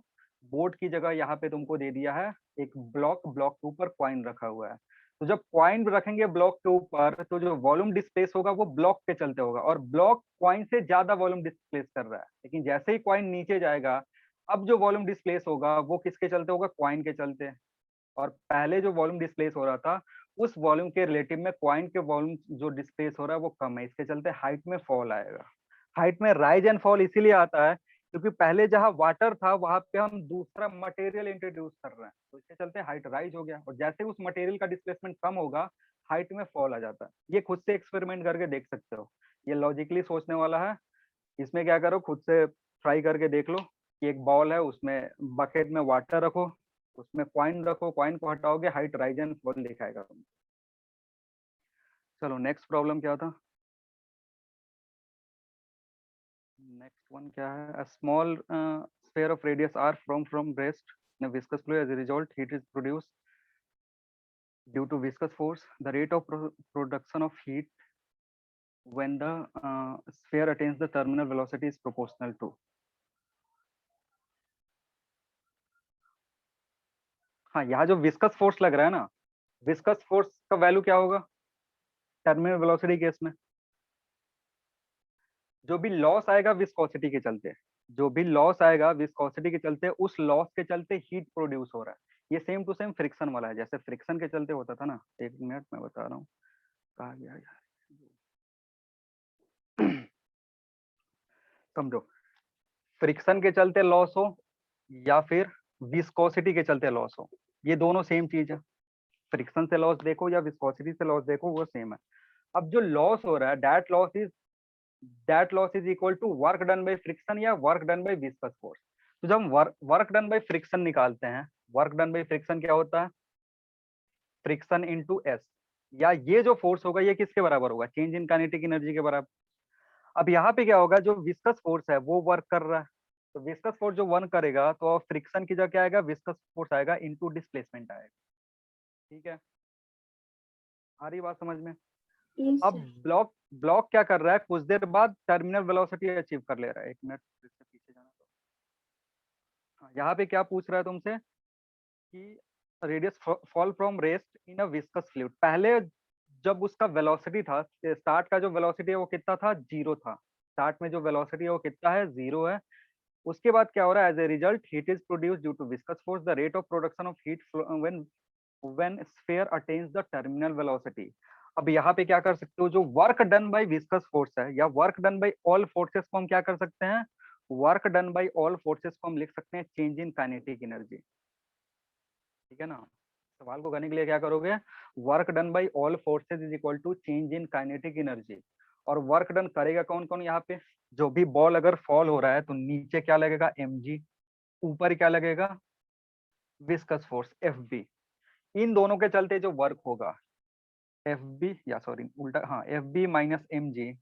बोट की जगह यहाँ पे तुमको दे दिया है एक ब्लॉक, ब्लॉक के ऊपर कॉइन रखा हुआ है। तो जब कॉइन रखेंगे ब्लॉक के ऊपर तो जो वॉल्यूम डिस्प्लेस होगा वो ब्लॉक के चलते होगा, और ब्लॉक कॉइन से ज्यादा वॉल्यूम डिस्प्लेस कर रहा है। लेकिन जैसे ही कॉइन नीचे जाएगा अब जो वॉल्यूम डिस्प्लेस होगा वो किसके चलते होगा, कॉइन के चलते। और पहले जो वॉल्यूम डिस्प्लेस हो रहा था उस वॉल्यूम के रिलेटिव में कॉइन के वॉल्यूम जो डिस्प्लेस हो रहा है वो कम है, इसके चलते हाइट में फॉल आएगा। हाइट में राइज एंड फॉल इसीलिए आता है क्योंकि पहले जहां वाटर था वहां पे हम दूसरा मटेरियल इंट्रोड्यूस कर रहे हैं, तो इसके चलते हाइट राइज हो गया, और जैसे उस मटेरियल का डिस्प्लेसमेंट कम होगा हाइट में फॉल आ जाता है। ये खुद से एक्सपेरिमेंट करके देख सकते हो, ये लॉजिकली सोचने वाला है। इसमें क्या करो, खुद से ट्राई करके देख लो कि एक बॉल है उसमें बकेट में वाटर रखो, उसमें कॉइन रखो, कॉइन को हटाओगे हाइट राइज एंड फॉल दिखाएगा तुमको। चलो नेक्स्ट प्रॉब्लम क्या था, नेक्स्ट वन क्या है, a small sphere of radius r from rest in a viscous fluid, as a result heat is produced due to viscous force. The rate of production of heat when the sphere attains the terminal velocity is proportional to। हाँ, यहाँ जो viscous force लग रहा है ना, viscous force का value क्या होगा टर्मिनल वेलोसिटी केस में, जो भी लॉस आएगा विस्कोसिटी के चलते, जो भी लॉस आएगा विस्कोसिटी के चलते, उस लॉस के चलते हीट प्रोड्यूस हो रहा है। ये सेम टू सेम फ्रिक्शन वाला है, जैसे फ्रिक्शन के चलते होता था ना, एक मिनट में बता रहा हूँ कहा गया यार, समझो फ्रिक्शन के चलते लॉस हो या फिर विस्कोसिटी के चलते लॉस हो, ये दोनों सेम चीज है। फ्रिक्शन से लॉस देखो या विस्कोसिटी से लॉस देखो वो सेम है। अब जो लॉस हो रहा है that loss is equal to work done by friction या work done by viscous force. तो जब हम वर्क डन बाय फ्रिक्शन निकालते हैं, वर्क डन बाय फ्रिक्शन क्या होता है, फ्रिक्शन इनटू एस, या ये जो फोर्स होगा ये किसके बराबर होगा, चेंज इन काइनेटिक एनर्जी के बराबर। अब यहाँ पे क्या होगा, जो विस्कस फोर्स है वो वर्क कर रहा है, तो विस्कस फोर्स जो वर्क करेगा तो फ्रिक्शन की जगह क्या आएगा, विस्कस फोर्स आएगा इनटू डिस्प्लेसमेंट आएगा। ठीक है, आ रही बात समझ में। Yes, अब sir. ब्लॉक ब्लॉक क्या कर रहा है, कुछ देर बाद टर्मिनल वेलोसिटी अचीव कर ले रहा है। एक मिनट इससे पीछे जाना तो, हाँ, यहाँ पे क्या पूछ रहा है तुमसे कि radius fall from rest in a viscous fluid. पहले जब उसका वेलोसिटी था, स्टार्ट का जो वेलोसिटी है वो कितना था, 0 था। स्टार्ट में जो वेलोसिटी है वो कितना है, 0 है। उसके बाद क्या हो रहा है, as a result heat is produce due to viscous force, the rate of production of heat when sphere attains the terminal velocity. अब यहाँ पे क्या कर सकते हो, जो work done by viscous force है या work done by all forces को हम क्या कर सकते हैं, work done by all forces को हम लिख सकते हैं चेंज इन काइनेटिक एनर्जी। ठीक है ना, सवाल को करने के लिए क्या करोगे, work done by all forces is equal to change in kinetic energy. और वर्क डन करेगा कौन कौन, यहाँ पे जो भी बॉल अगर फॉल हो रहा है तो नीचे क्या लगेगा, mg, ऊपर क्या लगेगा, विस्कस फोर्स Fb। इन दोनों के चलते जो वर्क होगा Fb, या सॉरी उल्टा, हाँ, Fb माइनस mg,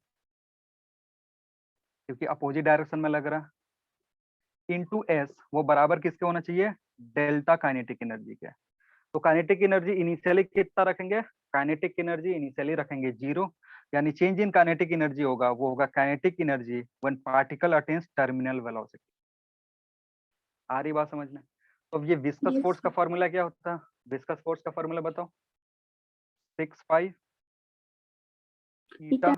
क्योंकि अपोजिट डायरेक्शन में लग रहा है, इंटू एस, वो बराबर किसके होना चाहिए, डेल्टा काइनेटिक एनर्जी के। तो काइनेटिक एनर्जी इनिशियली कितना रखेंगे, काइनेटिक एनर्जी इनिशियली रखेंगे 0, यानी चेंज इन काइनेटिक एनर्जी होगा वो होगा kinetic energy when particle attains terminal velocity. आ रही बात समझ में। तो ये विस्कस Yes, फोर्स का sir. फॉर्मूला क्या होता है, विस्कस फोर्स का फॉर्मूला बताओ, 6 pi theta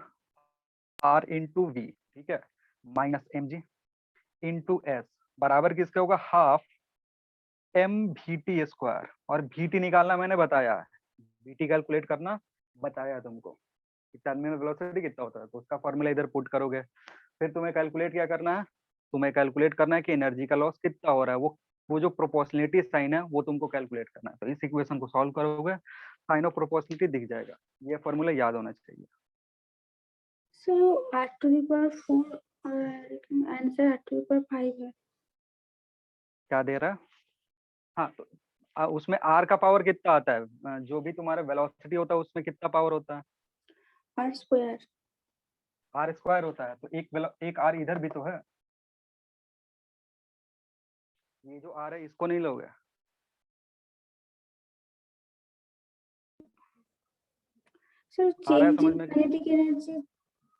r into V, ठीक है, माइनस mg इंटू एस, बराबर किसके होगा, half M V T square. और वी निकालना मैंने बताया है, वी कैलकुलेट करना बताया है तुमको कि टर्मिनल वेलोसिटी कितना होता है, तो उसका फॉर्मूला इधर पुट करोगे। फिर तुम्हें कैलकुलेट क्या करना है, तुम्हें कैलकुलेट करना है कि एनर्जी का लॉस कितना हो रहा है, वो जो प्रोपोर्शनलिटी साइन है वो तुमको कैलकुलेट करना है। तो इस इक्वेशन को सॉल्व करोगे, साइन ऑफ प्रोपोर्शनलिटी दिख जाएगा। ये फॉर्मूला याद होना चाहिए। So r to the power 4 answer r to the power 5 है. क्या दे रहा है, हाँ, तो उसमें आर का पावर कितना आता है, जो भी तुम्हारा वेलोसिटी होता है उसमें कितना पावर होता है, r square. आर स्क्वायर होता है। तो एक आर इधर भी तो है, ये जो आर है इसको नहीं लोगे, Sir आ रहा है change समझ in में। kinetic energy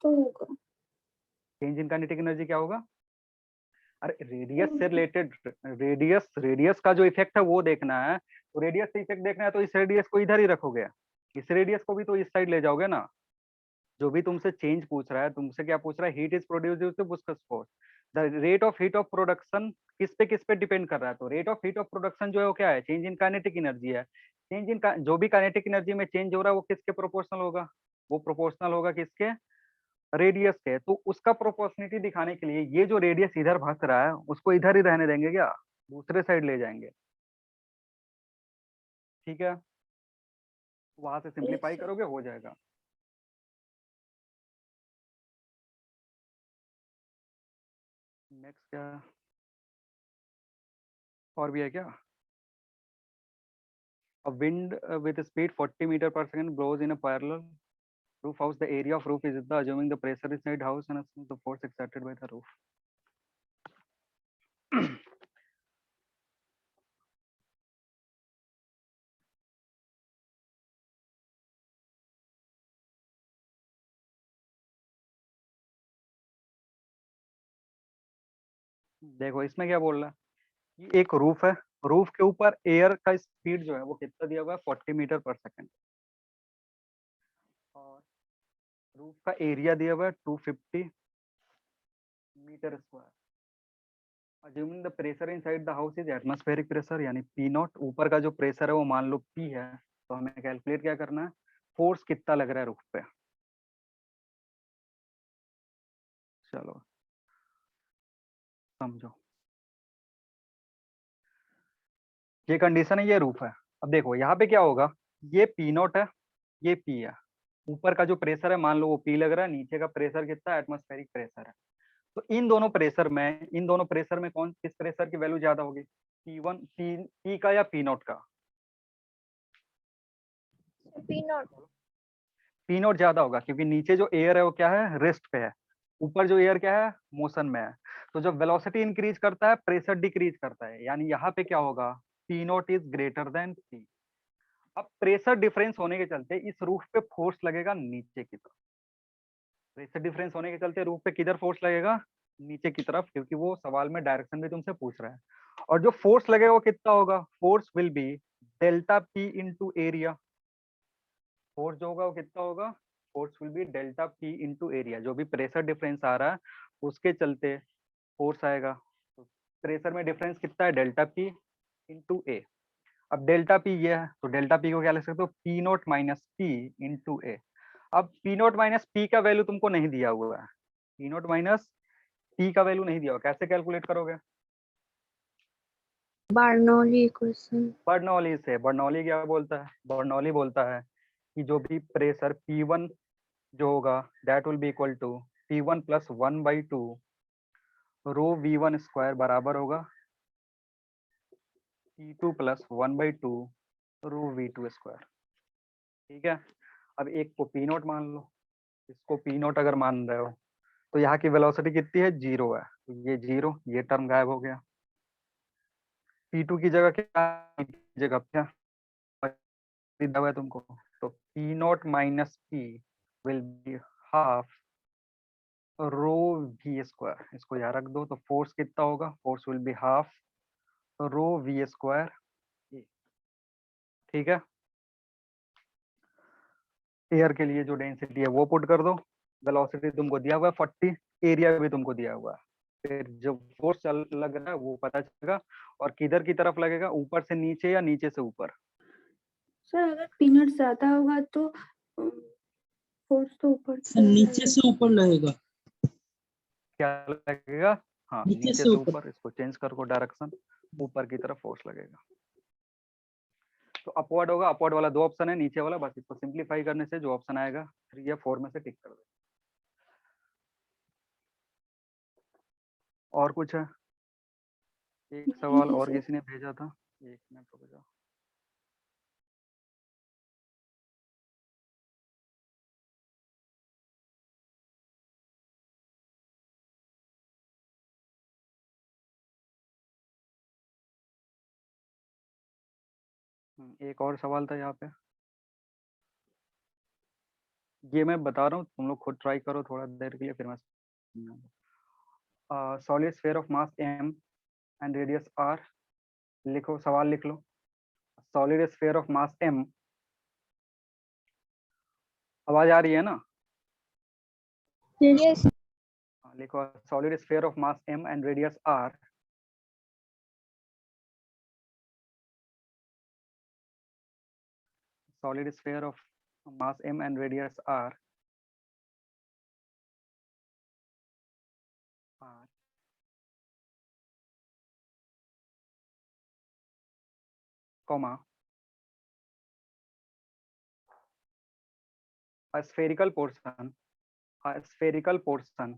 तो होगा. चेंज इन काइनेटिक एनर्जी क्या होगा, अरे रेडियस से रिलेटेड, रेडियस का जो इफेक्ट है वो देखना है। तो रेडियस से इफेक्ट देखना है तो इस रेडियस को इधर ही रखोगे, इस रेडियस को भी तो इस साइड ले जाओगे ना। जो भी तुमसे चेंज पूछ रहा है, तुमसे क्या पूछ रहा है, heat is produce due to viscous force, the rate of heat of production किस पे डिपेंड कर रहा है। तो rate of heat of production जो है वो क्या है, चेंज इन काइनेटिक एनर्जी है। चेंज इन जो भी काइनेटिक एनर्जी में चेंज हो रहा है वो किसके प्रोपोर्शनल होगा, वो प्रोपोर्शनल होगा किसके, रेडियस के। तो उसका प्रोपोर्शनलिटी दिखाने के लिए ये जो रेडियस इधर भस रहा है उसको इधर ही रहने देंगे क्या, दूसरे साइड ले जाएंगे। ठीक है, वहां से सिंप्लीफाई sir. करोगे हो जाएगा। नेक्स्ट क्या है? और भी है क्या, a wind with a speed 40 meter per second blows in a parallel roof house, the area of roof is the assuming the pressure inside house and the force exerted by the roof. देखो इसमें क्या बोल रहा है कि एक roof है, roof के ऊपर एयर का स्पीड जो है वो कितना दिया हुआ है, 40 मीटर पर सेकंड, और रूफ का एरिया दिया हुआ है 250 metre square. Assuming the pressure inside the house is atmospheric pressure, यानी P नॉट, ऊपर का जो प्रेशर है वो मान लो P है, तो हमें कैलकुलेट क्या करना है, फोर्स कितना लग रहा है रूफ पे। चलो समझो, ये कंडीशन है, ये रूफ है। अब देखो यहाँ पे क्या होगा, ये P नॉट है, ये P है, ऊपर का जो प्रेशर है मान लो वो P लग रहा है, नीचे का प्रेशर कितना है, एटमॉस्फेरिक प्रेशर है। तो इन दोनों प्रेशर में कौन किस प्रेशर की वैल्यू ज्यादा होगी, P1 P का या P नॉट का, पी नॉट। P नॉट ज्यादा होगा, क्योंकि नीचे जो एयर है वो क्या है, रेस्ट पे है, ऊपर जो एयर क्या है, मोशन में है। तो जब वेलोसिटी इंक्रीज करता है प्रेशर डिक्रीज करता है, यानी यहाँ पे क्या होगा, P not is greater than P। अब प्रेशर डिफरेंस होने के चलते इस रूफ पे फोर्स लगेगा नीचे की तरफ। प्रेशर डिफरेंस होने के चलते रूफ पे किधर फोर्स लगेगा? नीचे की तरफ, क्योंकि वो सवाल में डायरेक्शन भी तुमसे पूछ रहा है। और जो फोर्स लगेगा वो कितना होगा? Force will be delta P into area. Force जो होगा वो कितना होगा? Force will be delta P into area. जो भी प्रेशर डिफरेंस आ रहा है उसके चलते फोर्स आएगा। तो प्रेशर में डिफरेंस कितना है? Delta P into A. अब डेल्टा पी ये है, तो डेल्टा पी को क्या लिख सकते हो? P naught minus P into A. अब पी नोट माइनस पी का वैल्यू तुमको नहीं दिया हुआ है, पी नोट माइनस पी का वैल्यू नहीं दिया हुआ, कैसे कैलकुलेट करोगे? Bernoulli equation. बर्नौली से। बर्नौली क्या बोलता है? बर्नौली बोलता है कि जो भी प्रेशर P1 जो होगा that will be equal to P1 plus 1/2 rho V1 square बराबर होगा P2 प्लस 1/2 रो V2 स्क्वायर। ठीक है, अब एक को P नोट मान लो, इसको P नोट अगर मान रहे हो तो यहाँ की वेलोसिटी कितनी है? 0 है, तो ये 0, ये टर्म गायब हो गया। P2 की जगह क्या? जगह क्या दिया हुआ है तुमको? तो P note minus P will be half rho V square. इसको यहाँ रख दो, तो फोर्स कितना होगा? Force will be half rho V square. ठीक है, एयर के लिए जो डेंसिटी है वो पुट कर दो। वेलोसिटी तुमको दिया हुआ है 40, एरिया भी तुमको दिया हुआ है। फिर जो फोर्स चल लग रहा है वो पता चलेगा, और किधर की तरफ लगेगा? ऊपर से नीचे या नीचे से ऊपर? सर अगर पीनट ज्यादा होगा तो फोर्स तो ऊपर सर नीचे से ऊपर लगेगा। क्या लगेगा? हाँ, नीचे नीचे से से ऊपर। ऊपर। इसको चेंज करो डायरेक्शन, ऊपर की तरफ फोर्स लगेगा। तो अपवर्ड होगा, अपवर्ड वाला 2 ऑप्शन है, नीचे वाला बस इसको सिंप्लीफाई करने से जो ऑप्शन आएगा 3 या 4 में से टिक कर दो। और कुछ है? एक सवाल और किसी ने भेजा था, 1 मिनट रुक जाओ। एक और सवाल था यहाँ पे, ये मैं बता रहा हूँ, तुम लोग खुद ट्राई करो थोड़ा देर के लिए, फिर मैं solid sphere of mass m and radius r। लिखो, सवाल लिख लो। Solid sphere of mass m, आवाज आ रही है ना? यस। लिखो, solid sphere of mass m and radius r। Solid sphere of mass m and radius r comma a spherical portion, a spherical portion,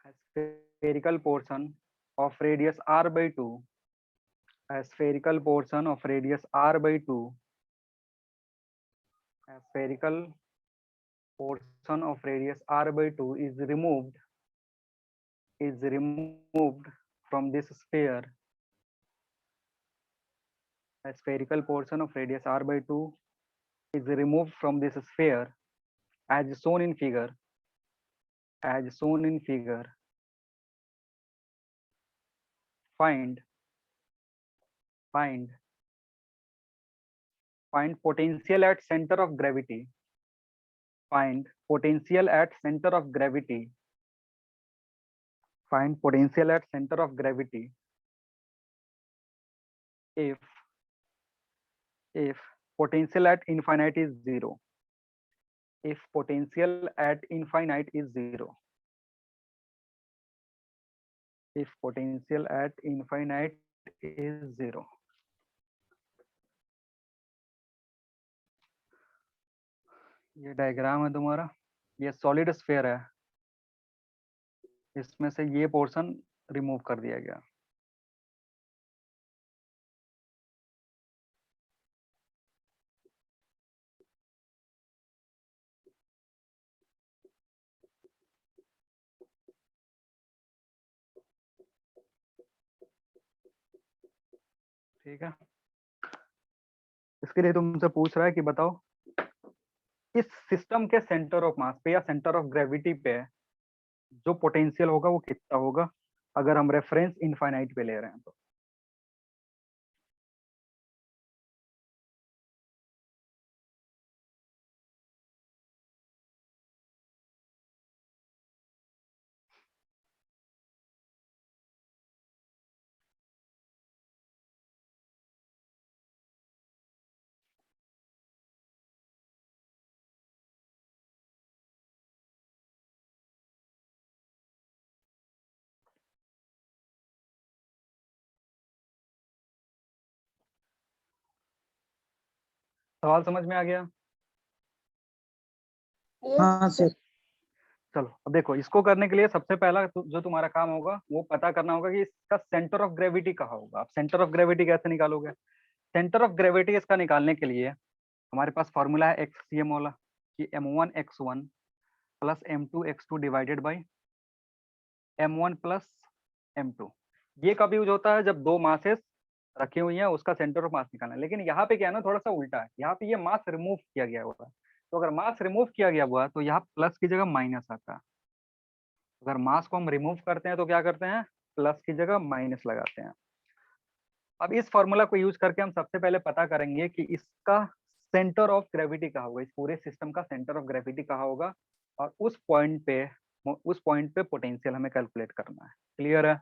a spherical portion of radius r by 2, a spherical portion of radius r by 2, a spherical portion of radius r by 2 is removed from this sphere. A spherical portion of radius r by 2 is removed from this sphere as shown in figure, as shown in figure. Find potential at center of gravity. Find potential at center of gravity. Find potential at center of gravity if potential at infinite is 0. If potential at infinite is 0. If potential at infinite is 0. ये diagram है तुम्हारा, ये solid sphere है, इसमें से ये portion remove कर दिया गया। ठीक है, इसके लिए तुमसे पूछ रहा है कि बताओ इस सिस्टम के सेंटर ऑफ मास पे या सेंटर ऑफ ग्रेविटी पे जो पोटेंशियल होगा वो कितना होगा अगर हम रेफरेंस इनफाइनाइट पे ले रहे हैं तो। सवाल समझ में आ गया? हाँ सर। चलो अब देखो, इसको करने के लिए सबसे पहला जो तुम्हारा काम होगा वो पता करना होगा कि इसका सेंटर ऑफ ग्रेविटी कहाँ होगा। आप सेंटर ऑफ ग्रेविटी कैसे निकालोगे? सेंटर ऑफ ग्रेविटी इसका निकालने के लिए हमारे पास फॉर्मूला है एक्ससीएम वाला कि m1x1 plus m2x2 divided by m1 plus m2। ये कब यूज होता है? जब दो मासेस रखी हुई हैं, उसका सेंटर ऑफ मास निकालना है। लेकिन यहाँ पे क्या है ना, थोड़ा सा उल्टा है। यहाँ पे ये मास रिमूव किया गया हुआ है, तो अगर मास रिमूव किया गया हुआ तो यहाँ प्लस की जगह माइनस आता है। अगर मास को हम रिमूव करते हैं तो क्या करते हैं? प्लस की जगह माइनस लगाते हैं। अब इस फॉर्मूला को यूज करके हम सबसे पहले पता करेंगे कि इसका सेंटर ऑफ ग्रेविटी कहाँ होगा, इस पूरे सिस्टम का सेंटर ऑफ ग्रेविटी कहाँ होगा, और उस पॉइंट पे पोटेंशियल हमें कैलकुलेट करना है। क्लियर है?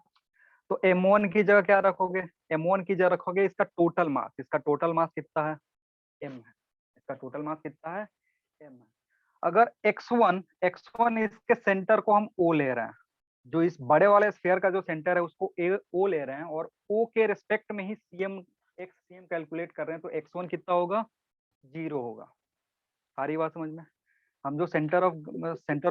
तो m1 की जगह क्या रखोगे? m1 की जगह रखोगे इसका टोटल मास। इसका टोटल मास कितना है? m है। इसका टोटल मास कितना है? m है। अगर x1 इसके सेंटर को हम o ले रहे हैं, जो इस बड़े वाले स्फीयर का जो सेंटर है उसको o ले रहे हैं, और o के रिस्पेक्ट में ही cm कैलकुलेट कर रहे हैं, तो x1 कितना होगा? 0 होगा। सारी बात समझ में? हम जो सेंटर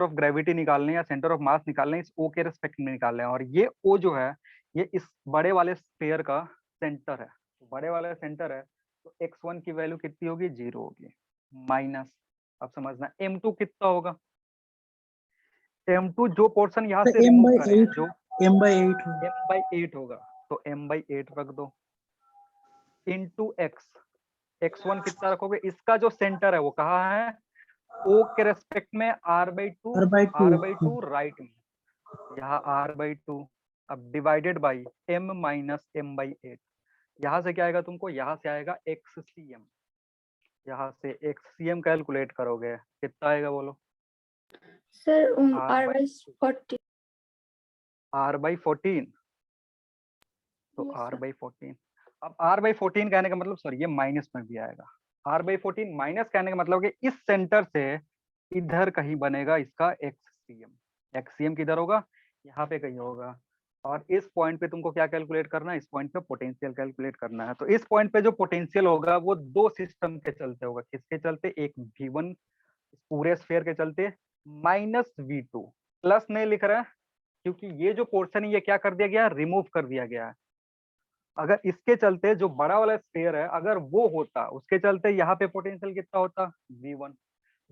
ऑफ ग्रेविटी निकालने या सेंटर ऑफ मास निकालने इस ओ के रिस्पेक्ट में निकाल रहे हैं, और ये ओ जो है ये इस बड़े वाले स्फीयर का सेंटर है। तो बड़े वाले सेंटर है तो x1 की वैल्यू कितनी होगी? 0 होगी। माइनस, अब समझना m2 कितना होगा? m2 जो पोर्शन यहाँ से रिमूव करें हैं, जो m/8 होगा, तो m/8 रख दो इंटू x। x1 कितना रखोगे? इसका जो सेंटर है वो कहाँ है? O के रेस्पेक्ट में r/2 राइट में, यहाँ r/2। अब divided by m minus m/8। यहाँ से क्या आएगा तुमको? यहाँ से आएगा xcm। यहाँ से xcm कैलकुलेट करोगे कितना आएगा बोलो? Sir r/14। तो Yes, sir. r/14। अब r/14 कहने का मतलब, सॉरी ये माइनस में भी आएगा। r/14 माइनस कहने का मतलब कि इस सेंटर से इधर कहीं बनेगा इसका xcm। xcm किधर होगा? यहाँ पे कहीं होगा। और इस पॉइंट पे तुमको क्या कैलकुलेट करना है? इस पॉइंट पे पोटेंशियल कैलकुलेट करना है। तो इस पॉइंट पे जो पोटेंशियल होगा वो दो सिस्टम के चलते होगा। किसके चलते? एक v1 पूरे स्फीयर के चलते, माइनस v2। प्लस नहीं लिख रहा है क्योंकि ये जो पोर्शन है ये क्या कर दिया गया? रिमूव कर दिया गया है। अगर इसके चलते जो बड़ा वाला स्फीयर है अगर वो होता, उसके चलते यहाँ पे पोटेंशियल कितना होता? v1।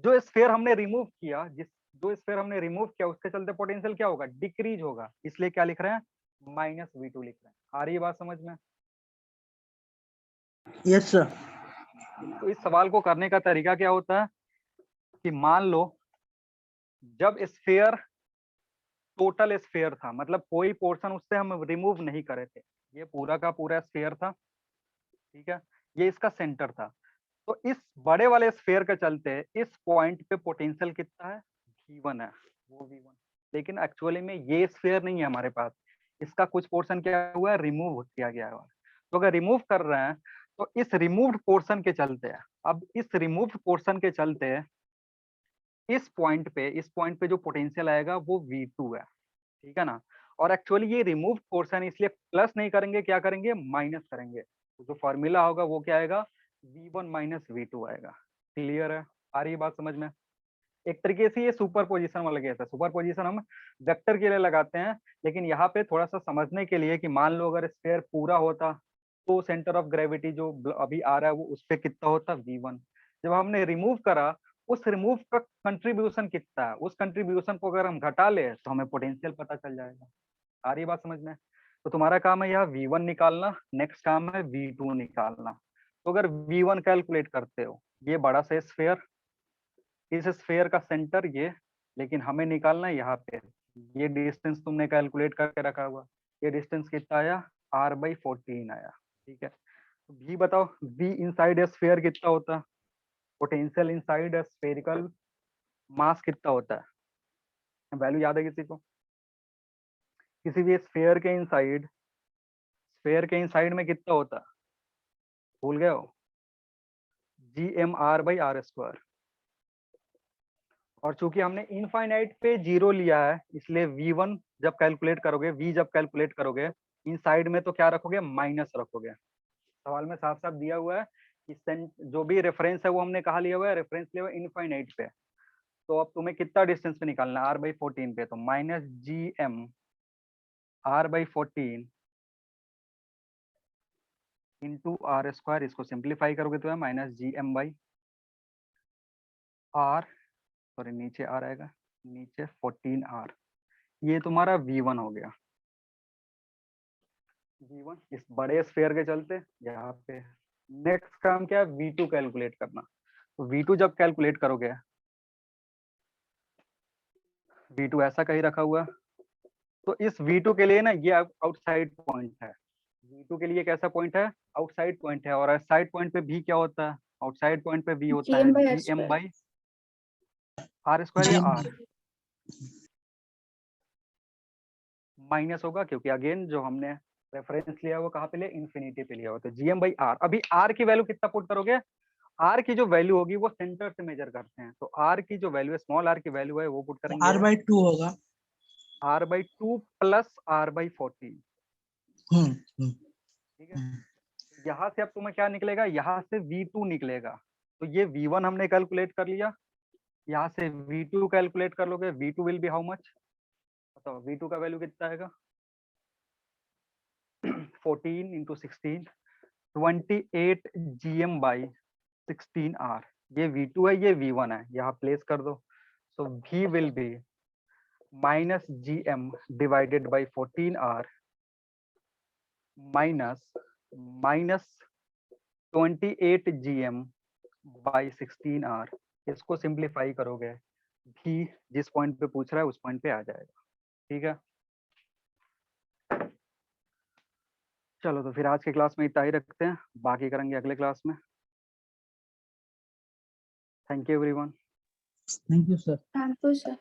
जो स्फीयर हमने रिमूव किया, जो स्फीयर हमने रिमूव किया उसके चलते पोटेंशियल क्या होगा? डिक्रीज होगा। इसलिए क्या लिख रहे हैं? माइनस v2 लिख रहे हैं। आ रही है बात समझ में? Yes sir. तो इस सवाल को करने का तरीका क्या होता है कि मान लो जब स्फीयर टोटल स्फीयर था, मतलब कोई पोर्शन उससे हम रिमूव नहीं करे थे, ये पूरा का पूरा स्फीयर था, ठीक है, ये इसका सेंटर था। तो इस बड़े वाले स्फीयर के चलते इस पॉइंट पे पोटेंशियल कितना है? v1 है, वो v1। लेकिन एक्चुअली में ये स्फीयर नहीं है हमारे पास, इसका कुछ पोर्शन क्या हुआ है? रिमूव किया गया है। तो अगर रिमूव कर रहे हैं तो इस रिमूव्ड पोर्शन के चलते, अब इस रिमूव्ड पोर्शन के चलते इस पॉइंट पे जो पोटेंशियल आएगा वो v2 है, ठीक है ना। और एक्चुअली ये रिमूव पोर्शन, इसलिए प्लस नहीं करेंगे, क्या करेंगे? माइनस करेंगे। तो जो फॉर्मूला होगा वो क्या आएगा? v1 माइनस v2 आएगा। क्लियर है? आ रही है बात समझ में? एक तरीके से ये सुपर पोजिशन वाला केस है। सुपर पोजिशन हम वेक्टर के लिए लगाते हैं, लेकिन यहाँ पे थोड़ा सा समझने के लिए कि मान लो अगर स्फीयर पूरा होता तो सेंटर ऑफ ग्रेविटी जो अभी आ रहा है वो उस पर कितना होता? v1। जब हमने रिमूव करा, उस रिमूव का कंट्रीब्यूशन कितना है, उस कंट्रीब्यूशन को अगर हम घटा ले तो हमें पोटेंशियल पता चल जाएगा। आ रही बात समझ में? तो तुम्हारा काम है यहाँ v1 निकालना, नेक्स्ट काम है v2 निकालना। तो अगर V1 कैलकुलेट करते हो, ये बड़ा सा स्फेयर, इस स्फेयर का सेंटर ये, लेकिन हमें निकालना है यहाँ पे, ये डिस्टेंस तुमने कैलकुलेट करके रखा हुआ, ये डिस्टेंस कितना आया, r/14 आया, ठीक है। तो V बताओ, V इनसाइड स्फेयर कितना होता है, पोटेंशियल इनसाइड स्फेरिकल मास कितना होता है, वैल्यू याद है किसी को? किसी भी स्फेयर के इनसाइड में कितना होता है, भूल गए हो? gmr/r²। और चूंकि हमने इनफाइनाइट पे 0 लिया है, इसलिए V1 जब कैलकुलेट करोगे, V जब कैलकुलेट करोगे, इनसाइड में तो क्या रखोगे, माइनस रखोगे। सवाल में साफ साफ दिया हुआ है कि जो भी रेफरेंस है वो हमने कहा लिया हुआ है, रेफरेंस लिया हुआ है इनफाइनाइट पे। तो अब तुम्हें कितना डिस्टेंस पे निकालना है, r/14 पे, तो -gm r/14 इंटू r², इसको सिंप्लीफाई करोगे तो है -gm/r, सॉरी नीचे r आएगा, नीचे 14r, ये तुम्हारा V1 हो गया। V1 इस बड़े स्फेयर के चलते यहाँ पे। नेक्स्ट काम क्या है, V2 कैलकुलेट करना। तो V2 जब कैलकुलेट करोगे, V2 ऐसा कहीं रखा हुआ, तो इस V2 के लिए ना ये आउटसाइड पॉइंट है, V2 के लिए कैसा पॉइंट है, आउटसाइड पॉइंट है। और आउटसाइड पॉइंट पे V क्या होता है, आउटसाइड पॉइंट पे V होता है gm/r² या r माइनस होगा, क्योंकि अगेन जो हमने रेफरेंस लिया वो कहाँ पे लिया, इन्फिनिटी पे लिया हुआ। तो gm/r, अभी r की वैल्यू कितना पुट करोगे, r की जो वैल्यू होगी वो सेंटर से मेजर करते हैं, तो r की जो वैल्यू है, स्मॉल r की वैल्यू है, वो पुट करेंगे r/2 होगा। r/2 प्लस r/14, ठीक है। यहाँ से अब तुम्हें क्या निकलेगा, यहाँ से V2 निकलेगा। तो ये V1 हमने कैलकुलेट कर लिया, यहाँ से V2 कैलकुलेट कर लोगे, V2 will be how much, बताओ V2 का वैल्यू कितना आएगा, 14 इंटू 16, 28 gm/16r। ये V2 है, ये V1 है, यहाँ प्लेस कर दो। सो V will be -gm divided by 14r minus 28 gm/16r। इसको सिंप्लीफाई करोगे, V जिस पॉइंट पे पूछ रहा है उस पॉइंट पे आ जाएगा, ठीक है। चलो तो फिर आज के क्लास में इतना ही रखते हैं, बाकी करेंगे अगले क्लास में। Thank you everyone. Thank you sir. Thank you, sir.